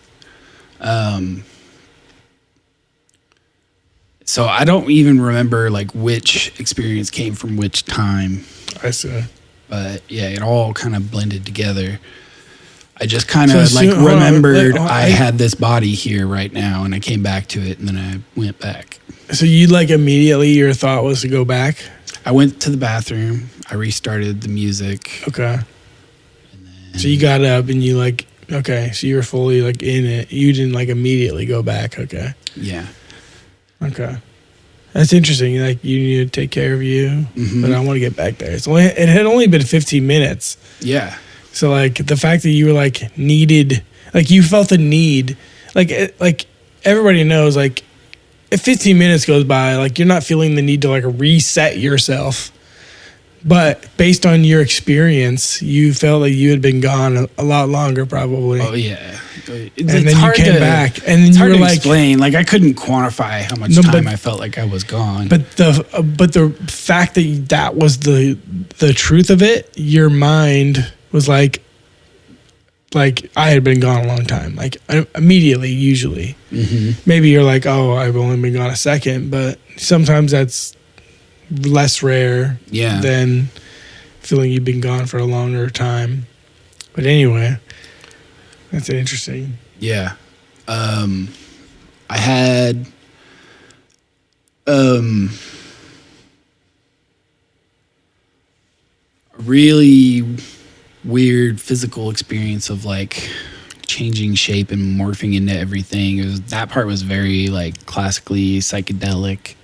So I don't even remember, like, which experience came from which time. I see. But, yeah, it all kind of blended together. I just kind of, So, like, hold on. remembered I had this body here right now, and I came back to it, and then I went back. So you, like, immediately your thought was to go back? I went to the bathroom. I restarted the music. Okay. So you got up and you, like, okay, so you were fully, like, in it. You didn't, like, immediately go back. Okay. Yeah. Okay. That's interesting. Like, you need to take care of you, but I want to get back there. It had only been 15 minutes. Yeah. So, like, the fact that you were, like, needed, like, you felt the need, like everybody knows, like, if 15 minutes goes by, like, you're not feeling the need to, like, reset yourself. But based on your experience, you felt like you had been gone a lot longer, probably. Oh, yeah. And then you came back, and then it's you hard were to like, explain. Like, I couldn't quantify how much time I felt like I was gone. But the fact that that was the truth of it, your mind was like I had been gone a long time. Like, immediately, usually. Maybe you're like, oh, I've only been gone a second, but sometimes that's less rare than feeling you've been gone for a longer time. But anyway, that's interesting. Yeah. I had a really weird physical experience of, like, changing shape and morphing into everything. That part was very, like, classically psychedelic.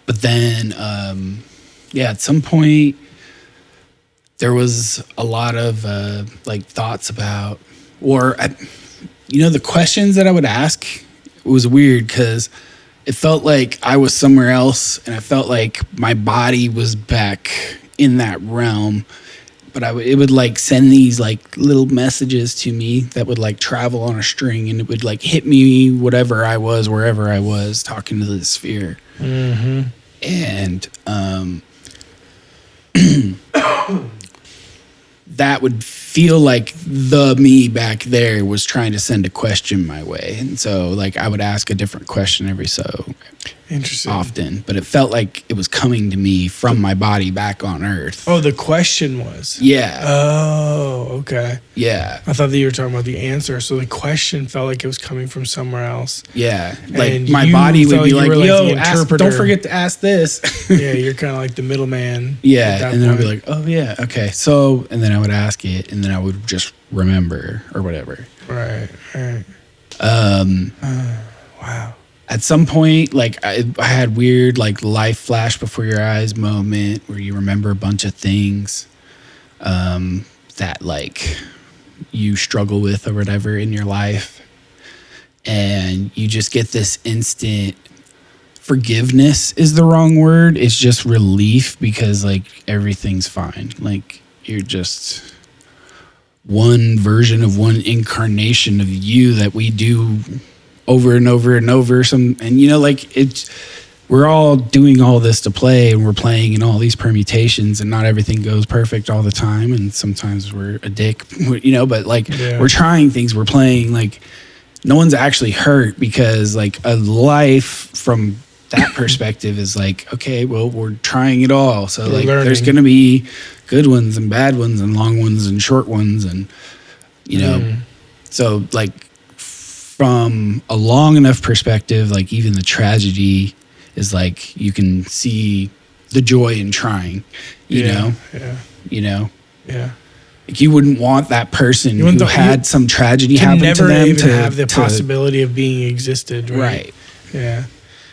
But then, at some point, there was a lot of like thoughts about, the questions that I would ask was weird because it felt like I was somewhere else, and I felt like my body was back in that realm. But it would like send these like little messages to me that would like travel on a string, and it would like hit me whatever I was, wherever I was, talking to the sphere. Mm-hmm. And that would feel like the me back there was trying to send a question my way. And so like I would ask a different question every so often, but it felt like it was coming to me from my body back on Earth. Oh, the question was? Yeah. Oh, okay. Yeah. I thought that you were talking about the answer. So the question felt like it was coming from somewhere else. Yeah. Like And my you body would felt be you like, were yo, the interpreter. don't forget to ask this. Yeah, you're kind of like the middleman. at Yeah. that And then I'd be point. like, oh, yeah. Okay. So, and then I would ask it, and then I would just remember or whatever. Right. Wow. At some point, like I had weird like life flash before your eyes moment where you remember a bunch of things that like you struggle with or whatever in your life, and you just get this instant forgiveness is the wrong word. It's just relief because like everything's fine. Like you're just one version of one incarnation of you that we do over and over and over. We're all doing all this to play, and we're playing in all these permutations, and not everything goes perfect all the time. And sometimes we're a dick, but like we're trying things, we're playing, like no one's actually hurt because like a life from that perspective is like, okay, well, we're trying it all. So We're like learning. there's going to be good ones and bad ones and long ones and short ones. And, so like, from a long enough perspective, like even the tragedy is like you can see the joy in trying, you know? Yeah. Like you wouldn't want that person who had some tragedy happen to them even have the possibility of being existed, right? Right. Yeah.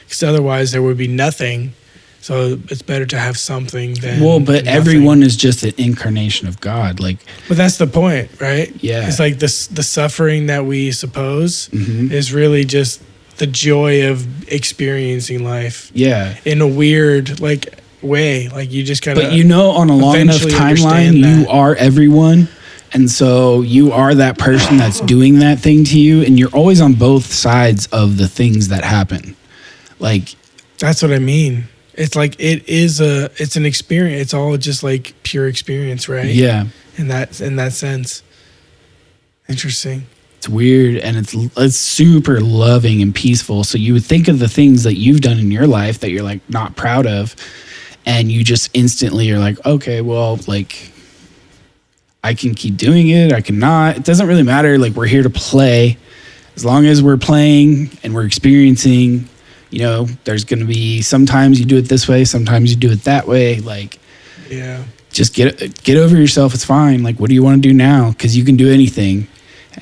Because otherwise there would be nothing. So it's better to have something than but nothing. everyone is just an incarnation of God. Like, But that's the point, right? Yeah. It's like the suffering that we suppose Mhm. is really just the joy of experiencing life. Yeah. In a weird like way. Like you just gotta but on a long enough eventually timeline, understand you that. are everyone. And so you are that person that's doing that thing to you. And you're always on both sides of the things that happen. Like, that's what I mean. It's like it's an experience. It's all just like pure experience, right? Yeah. In that sense. Interesting. it's weird, and it's super loving and peaceful. So you would think of the things that you've done in your life that you're like not proud of, and you just instantly are like, okay, well, like I can keep doing it, I cannot. It doesn't really matter. Like we're here to play. As long as we're playing and we're experiencing, you know, there's going to be sometimes you do it this way, sometimes you do it that way. Like, yeah, just get over yourself. It's fine. Like, what do you want to do now? Because you can do anything.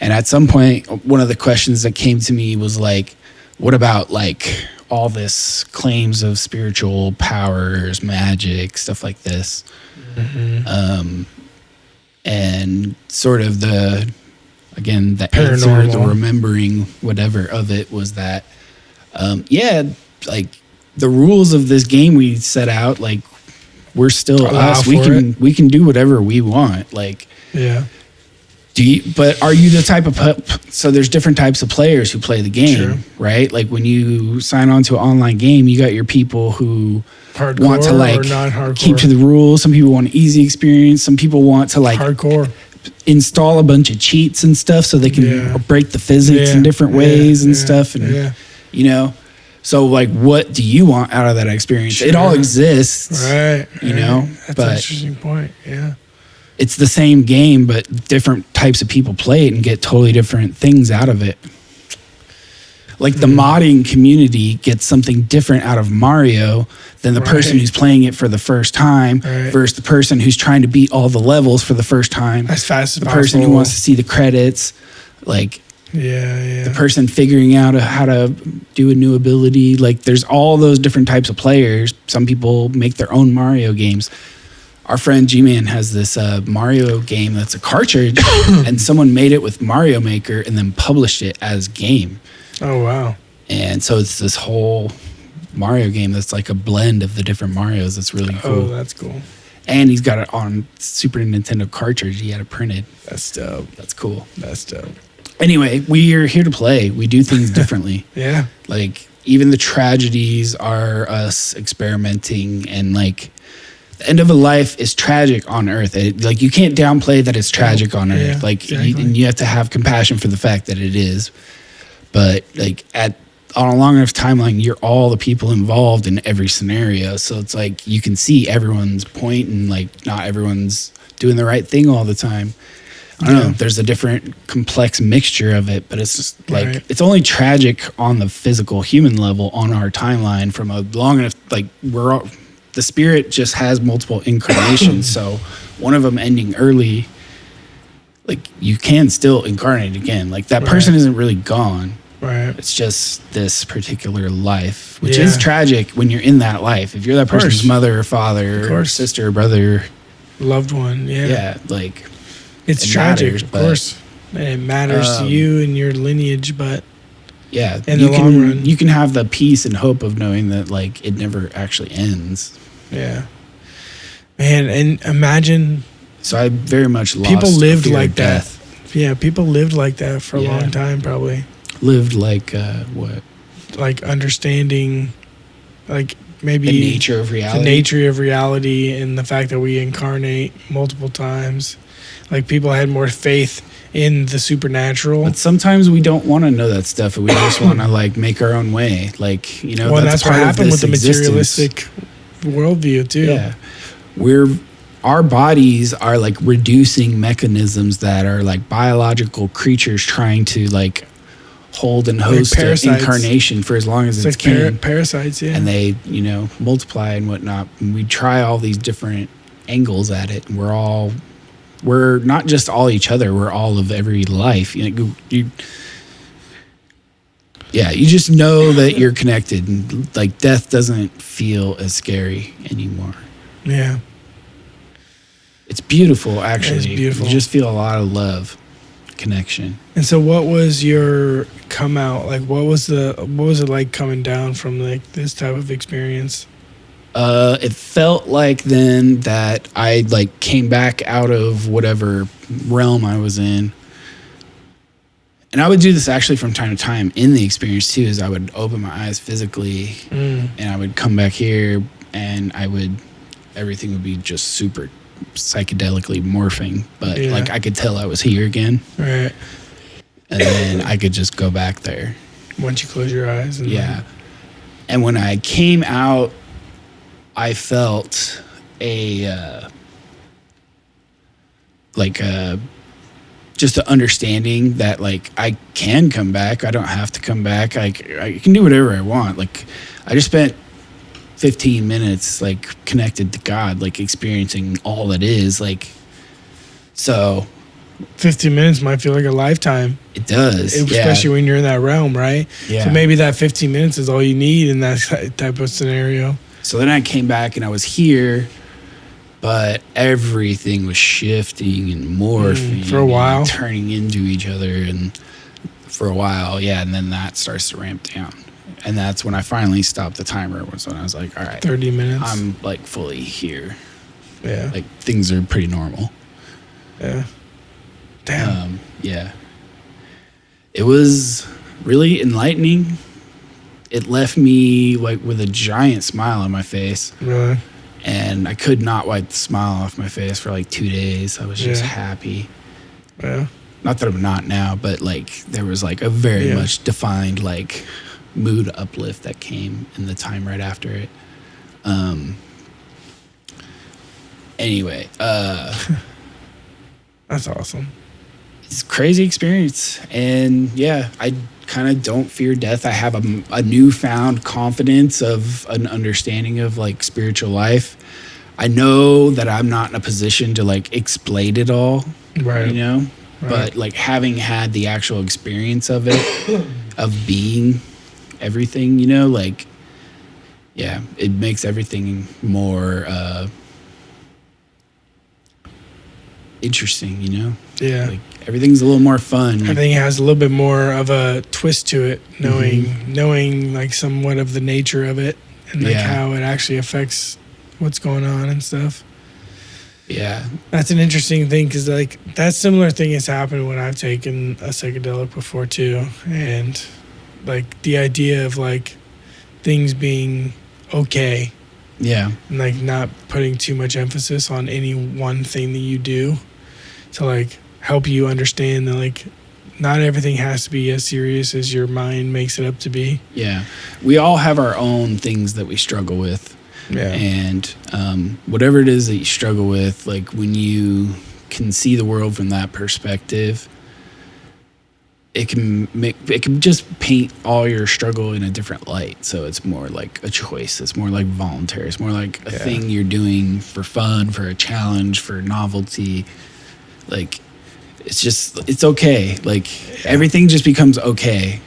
And at some point, one of the questions that came to me was like, what about like all this claims of spiritual powers, magic, stuff like this? Mm-hmm. And sort of the answer, Paranormal. the remembering, whatever of it was that, like the rules of this game we set out, like we're still Allow us. for We can do whatever we want. Like, yeah. But are you the type of so there's different types of players who play the game, Sure. right? Like when you sign on to an online game, you got your people who Hardcore want to or like non-hardcore? keep to the rules. Some people want an easy experience. Some people want to like hardcore, install a bunch of cheats and stuff so they can Yeah. break the physics Yeah. in different Yeah. ways and Yeah. stuff. And Yeah. you know, so like, what do you want out of that experience? It all Sure. exists, Right. You know, That's an but interesting point. Yeah. it's the same game, but different types of people play it and get totally different things out of it. Like the modding community gets something different out of Mario than the person Right. who's playing it for the first time Right. versus the person who's trying to beat all the levels for the first time. As fast as the person who possible. wants to see the credits, like Yeah. the person figuring out how to do a new ability. Like there's all those different types of players. Some people make their own Mario games. our friend G-Man has this Mario game that's a cartridge, and someone made it with Mario Maker and then published it as game. Oh, wow. And so it's this whole Mario game that's like a blend of the different Marios. That's really cool. Oh, that's cool. And he's got it on Super Nintendo cartridge. He had it printed. That's dope. That's cool. That's dope. Anyway, we are here to play. We do things differently. Yeah. Like, even the tragedies are us experimenting, and like, the end of a life is tragic on Earth. Like, you can't downplay that it's tragic on Earth. Yeah, like, exactly. and you have to have compassion for the fact that it is. But like, on a long enough timeline, you're all the people involved in every scenario. So it's like you can see everyone's point, and like, not everyone's doing the right thing all the time. I don't know. There's a different complex mixture of it, but it's just like, it's only tragic on the physical human level on our timeline from a long enough, like, the spirit just has multiple incarnations. So one of them ending early, like, you can still incarnate again. Like, that person isn't really gone. Right. It's just this particular life, which is tragic when you're in that life. If you're that person's mother or father or sister or brother, loved one. Yeah. Yeah. Like, it's it tragic, matters, of but, course. And it matters to you and your lineage, but yeah, in the long run, you can have the peace and hope of knowing that like it never actually ends. Yeah. Man, and imagine. So I very much lost people lived fear like of that. death. Yeah, people lived like that for a long time, probably. Lived like what? Like understanding, like maybe the nature of reality. The nature of reality, and the fact that we incarnate multiple times. Like, people had more faith in the supernatural. But sometimes we don't want to know that stuff, and we just want to like make our own way. Like, you know, well, that's what part of happened with this the existence. materialistic worldview too. Yeah, our bodies are like reducing mechanisms that are like biological creatures trying to like hold and host an incarnation for as long as it's it can. Parasites, yeah. And they, you know, multiply and whatnot. And we try all these different angles at it, and we're not just all each other. We're all of every life. You just know that you're connected, and like death doesn't feel as scary anymore. Yeah, it's beautiful. Actually, it's beautiful. You just feel a lot of love, connection. And so, what was your come out like? What was it like coming down from like this type of experience? It felt like then that I like came back out of whatever realm I was in. And I would do this actually from time to time in the experience too, is I would open my eyes physically and I would come back here, and everything would be just super psychedelically morphing. But like, I could tell I was here again. Right. And then I could just go back there. Once you close your eyes. And then. And when I came out, I felt just an understanding that like I can come back. I don't have to come back. I can do whatever I want. Like, I just spent 15 minutes like connected to God, like experiencing all that is. Like, so 15 minutes might feel like a lifetime. It does, especially when you're in that realm, right? Yeah. So maybe that 15 minutes is all you need in that type of scenario. So then I came back and I was here, but everything was shifting and morphing for a while, and turning into each other, and for a while, and then that starts to ramp down, and that's when I finally stopped the timer. Was when I was like, all right, 30 minutes. I'm like fully here. Yeah, like things are pretty normal. Yeah. Damn. It was really enlightening. It left me like with a giant smile on my face. Really? And I could not wipe the smile off my face for like 2 days. I was just happy. Yeah. Not that I'm not now, but like there was like a very much defined like mood uplift that came in the time right after it. Anyway, that's awesome. It's a crazy experience, and I kind of don't fear death. I have a newfound confidence of an understanding of like spiritual life. I know that I'm not in a position to like explain it all, right? You know, but like having had the actual experience of it, of being everything, you know, like, it makes everything more interesting, you know? Yeah. Like everything's a little more fun. Like, Everything has a little bit more of a twist to it, knowing like somewhat of the nature of it and like how it actually affects what's going on and stuff. Yeah. That's an interesting thing because like that similar thing has happened when I've taken a psychedelic before too. And like the idea of like things being okay. Yeah. And like not putting too much emphasis on any one thing that you do to like help you understand that like not everything has to be as serious as your mind makes it up to be. Yeah. We all have our own things that we struggle with. Yeah. And whatever it is that you struggle with, like when you can see the world from that perspective, it can just paint all your struggle in a different light. So it's more like a choice. It's more like voluntary. It's more like a thing you're doing for fun, for a challenge, for novelty. Like it's okay. Like everything just becomes okay.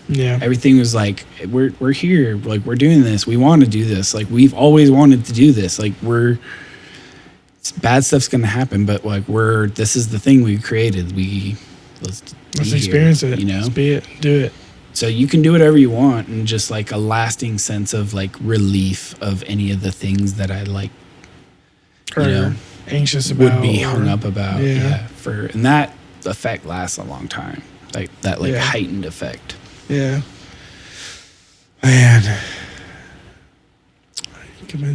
Yeah. Everything was like, we're here. Like we're doing this. We want to do this. Like we've always wanted to do this. Like bad stuff's gonna happen, but like this is the thing we created. Let's experience it. You know, let's be it. Do it. So you can do whatever you want, and just like a lasting sense of like relief of any of the things that I like, anxious about, would be hung up about. Yeah. And that effect lasts a long time. Like that, heightened effect. Yeah. Man.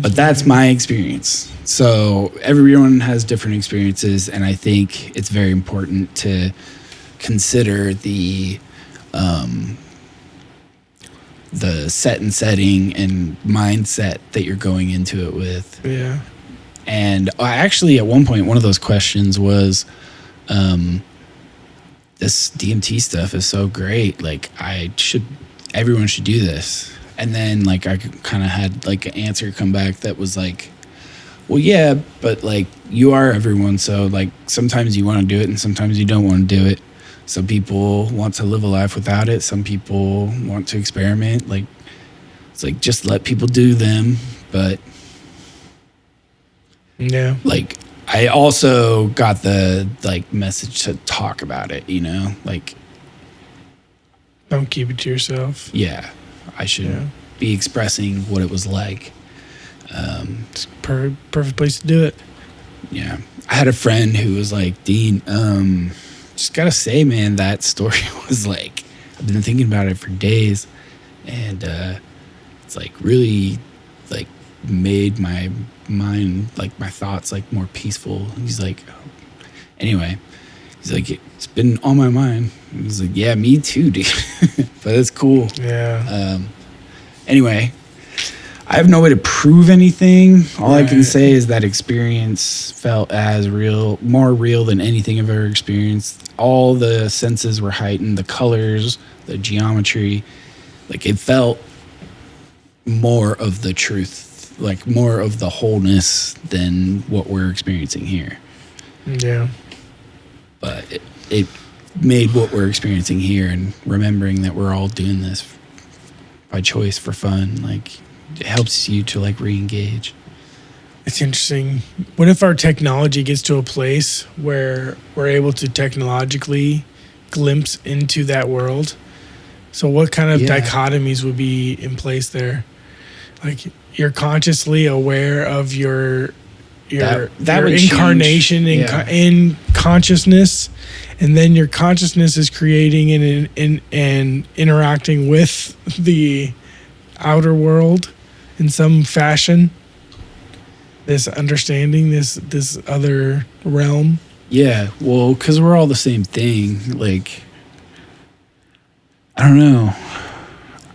But that's my experience. So everyone has different experiences, and I think it's very important to consider the set and setting and mindset that you're going into it with. Yeah. And I actually, at one point, one of those questions was, this DMT stuff is so great. Like everyone should do this. And then like I kind of had like an answer come back that was like, well, yeah, but like you are everyone. So like sometimes you want to do it and sometimes you don't want to do it. Some people want to live a life without it. Some people want to experiment. Like it's like just let people do them. But yeah, like I also got the like message to talk about it, you know, like don't keep it to yourself. Yeah, I should be expressing what it was like. It's perfect place to do it. Yeah, I had a friend who was like, Dean, just gotta say, man, that story was like, I've been thinking about it for days, and it's like really like made my mind, like my thoughts, like more peaceful. He's like, anyway, he's like, it's been on my mind. He's like, yeah, me too, dude. But it's cool. Yeah. Anyway, I have no way to prove anything. All I can say is that experience felt more real than anything I've ever experienced. All the senses were heightened, the colors, the geometry. Like it felt more of the truth, like more of the wholeness than what we're experiencing here. Yeah. But it made what we're experiencing here, and remembering that we're all doing this by choice for fun, like it helps you to like re-engage. It's interesting. What if our technology gets to a place where we're able to technologically glimpse into that world? So what kind of dichotomies would be in place there? Like you're consciously aware of your incarnation in consciousness, and then your consciousness is creating and interacting with the outer world in some fashion. This understanding, this other realm. Yeah, well, because we're all the same thing. Like, I don't know.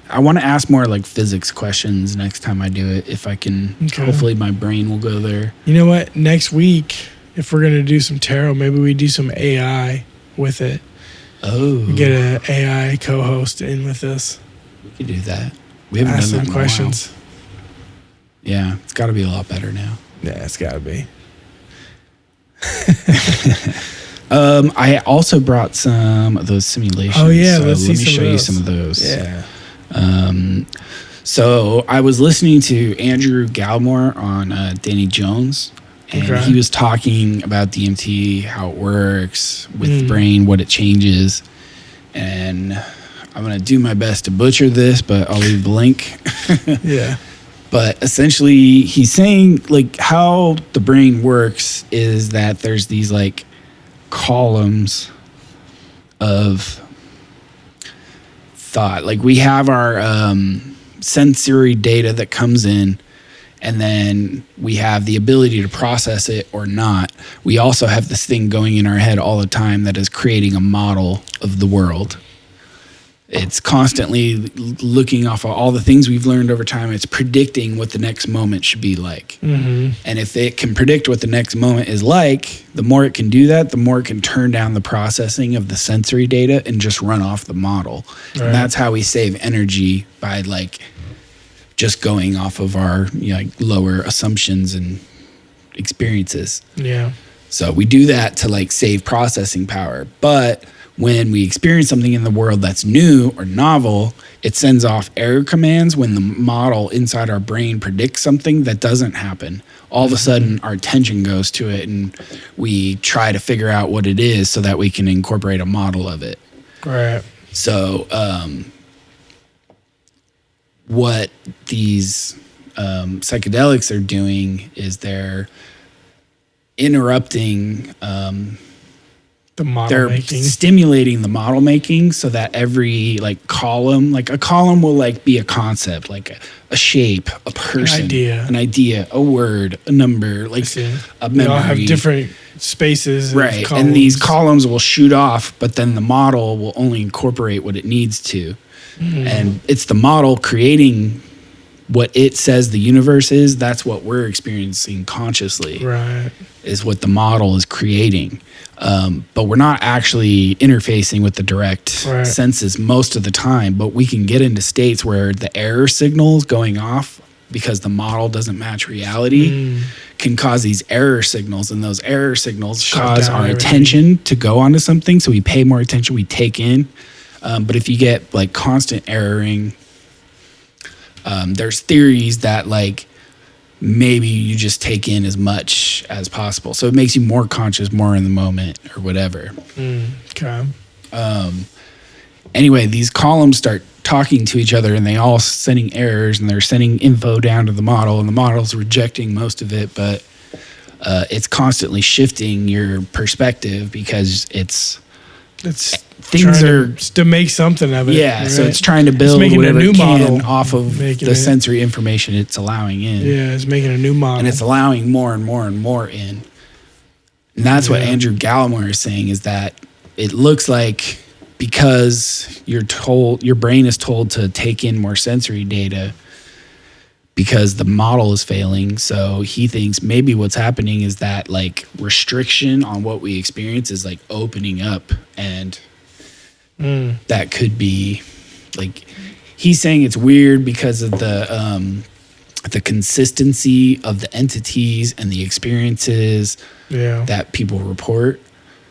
I want to ask more like physics questions next time I do it. If I can, hopefully my brain will go there. You know what? Next week, if we're going to do some tarot, maybe we do some AI with it. Oh. We get an AI co-host in with us. We could do that. We haven't done that in questions. a while. Yeah, it's got to be a lot better now. Yeah, it's got to be. I also brought some of those simulations. Oh yeah, so let me show you some of those. Yeah. So I was listening to Andrew Gallimore on Danny Jones And Okay. he was talking about DMT, how it works with the brain, what it changes. And I'm going to do my best to butcher this, but I'll leave the link. Yeah. But essentially, he's saying like how the brain works is that there's these like columns of thought. Like we have our sensory data that comes in, and then we have the ability to process it or not. We also have this thing going in our head all the time that is creating a model of the world. It's constantly looking off of all the things we've learned over time. It's predicting what the next moment should be like. Mm-hmm. And if it can predict what the next moment is like, the more it can do that, the more it can turn down the processing of the sensory data and just run off the model. Right. And that's how we save energy, by like just going off of our like lower assumptions and experiences. Yeah. So we do that to like save processing power. But when we experience something in the world that's new or novel, it sends off error commands when the model inside our brain predicts something that doesn't happen. All of a sudden, our attention goes to it and we try to figure out what it is so that we can incorporate a model of it. Right. So what these psychedelics are doing is they're interrupting The model they're making. stimulating the model making so that every like column, like a column will like be a concept, like a shape, a person, an idea, a word, a number, like a memory. They all have different spaces. And Right. columns. And these columns will shoot off, but then the model will only incorporate what it needs to. Mhm. And it's the model creating what it says the universe is. That's what we're experiencing consciously. Right. Is what the model is creating. But we're not actually interfacing with the direct Right. senses most of the time. But we can get into states where the error signal is going off because the model doesn't match reality, can cause these error signals. And those error signals Shut cause down our everything. attention to go onto something. So we pay more attention, we take in. But if you get like constant erroring, there's theories that like maybe you just take in as much as possible. So it makes you more conscious, more in the moment or whatever. Okay. Anyway, these columns start talking to each other and they all sending errors and they're sending info down to the model and the model's rejecting most of it, but it's constantly shifting your perspective because it's things trying are to make something of it. yeah, so right? it's trying to It's build making whatever a new it can model off of making the it- sensory information it's allowing in. Yeah, it's making a new model. And it's allowing more and more and more in. And that's what Yeah. Andrew Gallimore is saying, is that it looks like because your brain is told to take in more sensory data because the model is failing. So he thinks maybe what's happening is that like restriction on what we experience is like opening up, and that could be like, he's saying it's weird because of the consistency of the entities and the experiences that people report,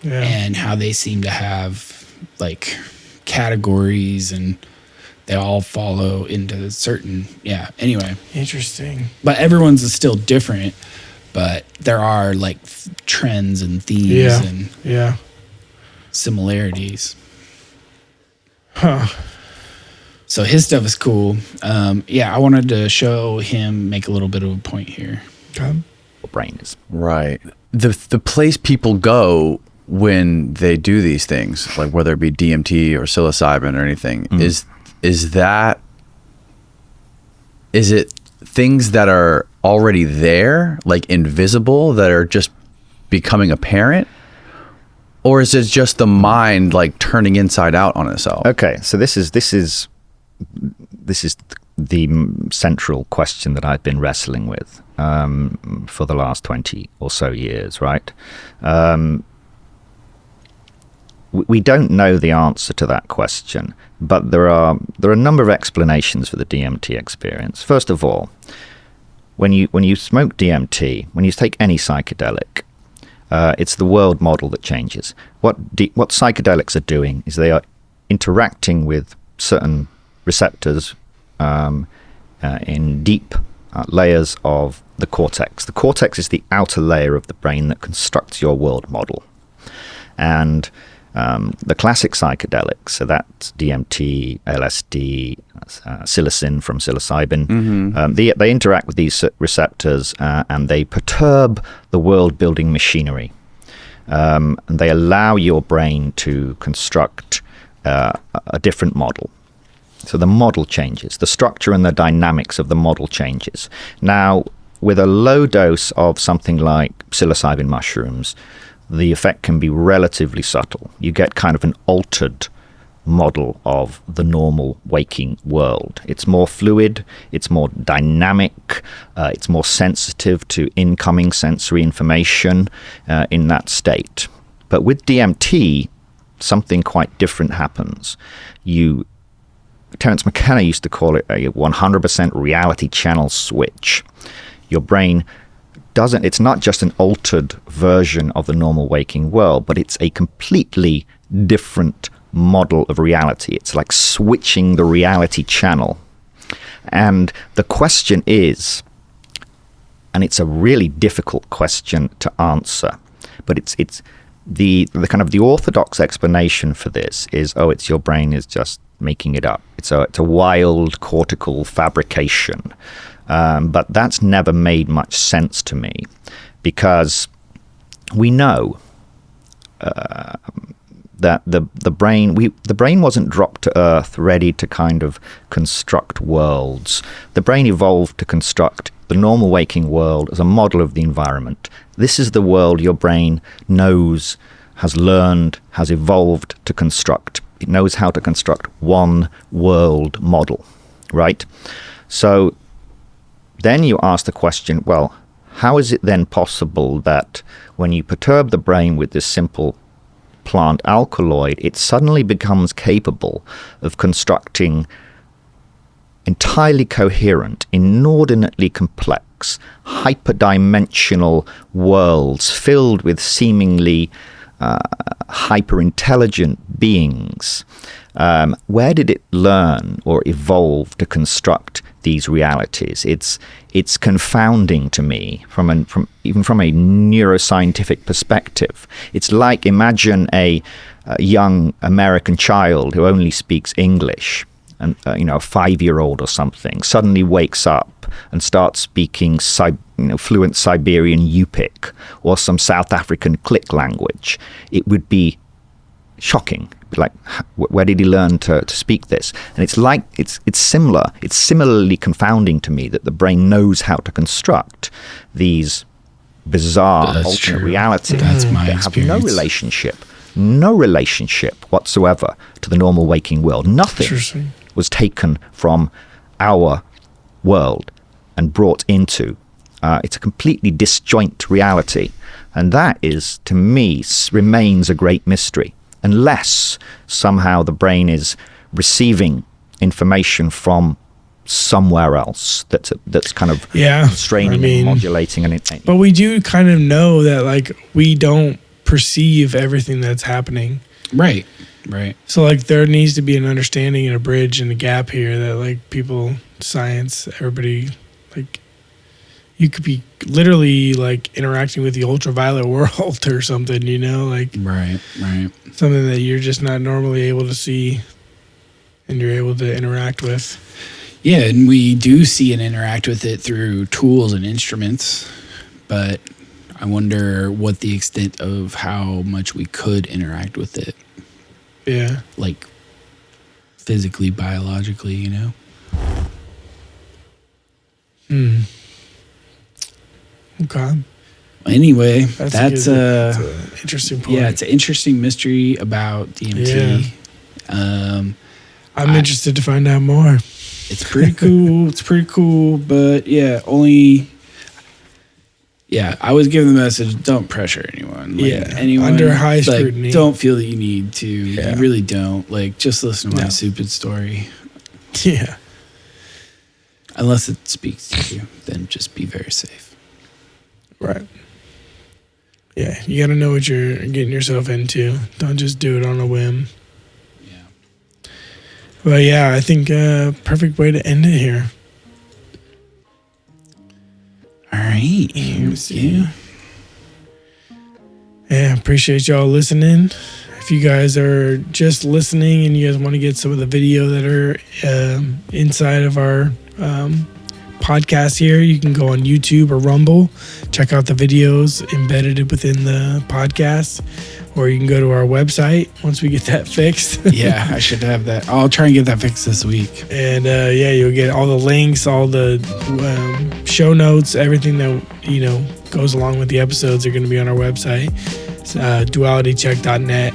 and how they seem to have like categories and they all follow into certain anyway, Interesting. but everyone's is still different, but there are like trends and themes and similarities. Huh. So his stuff is cool. I wanted to show him make a little bit of a point here. Brain is right. The place people go when they do these things, like whether it be DMT or psilocybin or anything, is it things that are already there, like invisible, that are just becoming apparent? Or is it just the mind like turning inside out on itself? Okay, so this is the central question that I've been wrestling with for the last 20 or so years, right? We don't know the answer to that question, but there are a number of explanations for the DMT experience. First of all, when you smoke DMT, when you take any psychedelic, it's the world model that changes. What psychedelics are doing is they are interacting with certain receptors in deep layers of the cortex. The cortex is the outer layer of the brain that constructs your world model. And the classic psychedelics, so that's DMT, LSD, psilocin from psilocybin, they interact with these receptors and they perturb the world-building machinery. And they allow your brain to construct a different model. So the model changes, the structure and the dynamics of the model changes. Now, with a low dose of something like psilocybin mushrooms, the effect can be relatively subtle. You get kind of an altered model of the normal waking world. It's more fluid, it's more dynamic, it's more sensitive to incoming sensory information in that state. But with DMT, something quite different happens. Terence McKenna used to call it a 100% reality channel switch. Your brain it's not just an altered version of the normal waking world, but it's a completely different model of reality. It's like switching the reality channel. And the question is, and it's a really difficult question to answer, but it's the kind of the orthodox explanation for this is, it's your brain is just making it up. It's a wild cortical fabrication. But that's never made much sense to me, because we know that the brain wasn't dropped to Earth ready to kind of construct worlds. The brain evolved to construct the normal waking world as a model of the environment. This is the world your brain knows, has learned, has evolved to construct. It knows how to construct one world model, right? So then you ask the question, well, how is it then possible that when you perturb the brain with this simple plant alkaloid, it suddenly becomes capable of constructing entirely coherent, inordinately complex, hyperdimensional worlds filled with seemingly hyper-intelligent beings? Where did it learn or evolve to construct these realities? It's confounding to me even from a neuroscientific perspective. It's like, imagine a young American child who only speaks English, and a 5-year-old or something suddenly wakes up and starts speaking fluent Siberian Yupik or some South African click language. It would be shocking. Like, where did he learn to speak this? And it's similar. It's similarly confounding to me that the brain knows how to construct these bizarre alternate realities That's my that experience. have no relationship whatsoever to the normal waking world. Nothing was taken from our world and brought into. It's a completely disjoint reality. And that is, to me, remains a great mystery. Unless somehow the brain is receiving information from somewhere else that's kind of straining and modulating. But we do kind of know that, like, we don't perceive everything that's happening. Right. So, like, there needs to be an understanding and a bridge and a gap here that, like, people, science, everybody, like, you could be literally, like, interacting with the ultraviolet world or something, like right something that you're just not normally able to see and you're able to interact with. Yeah, and we do see and interact with it through tools and instruments, but I wonder what the extent of how much we could interact with it. Yeah. Like, physically, biologically, Okay. Anyway, that's an interesting point. Yeah, it's an interesting mystery about DMT. Yeah. I'm interested to find out more. It's pretty cool. But I was given the message: don't pressure anyone. Anyone under high scrutiny. Don't feel that you need to. Yeah. You really don't. Like, just listen to my stupid story. Yeah. Unless it speaks to you, then just be very safe. Right. Yeah, you got to know what you're getting yourself into. Don't just do it on a whim. Yeah. Well, yeah, I think perfect way to end it here. All right. Let me see. Yeah, appreciate y'all listening. If you guys are just listening and you guys want to get some of the video that are inside of our podcast here, you can go on YouTube or Rumble, check out the videos embedded within the podcast, or you can go to our website once we get that fixed. Yeah, I should have that. I'll try and get that fixed this week. And yeah, you'll get all the links, all the show notes, everything that goes along with the episodes are going to be on our website. It's, dualitycheck.net.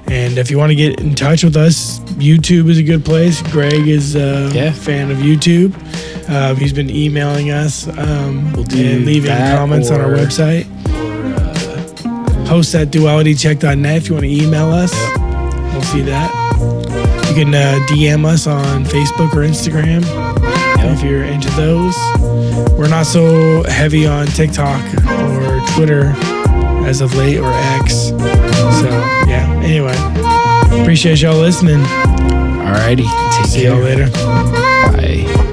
And if you want to get in touch with us, YouTube is a good place. Greg is a fan of YouTube. He's been emailing us and leaving comments on our website. Host at dualitycheck.net if you want to email us. We'll see that. You can DM us on Facebook or Instagram if you're into those. We're not so heavy on TikTok or Twitter as of late, or X. So, yeah. Anyway, appreciate y'all listening. Alrighty. See y'all later. Bye.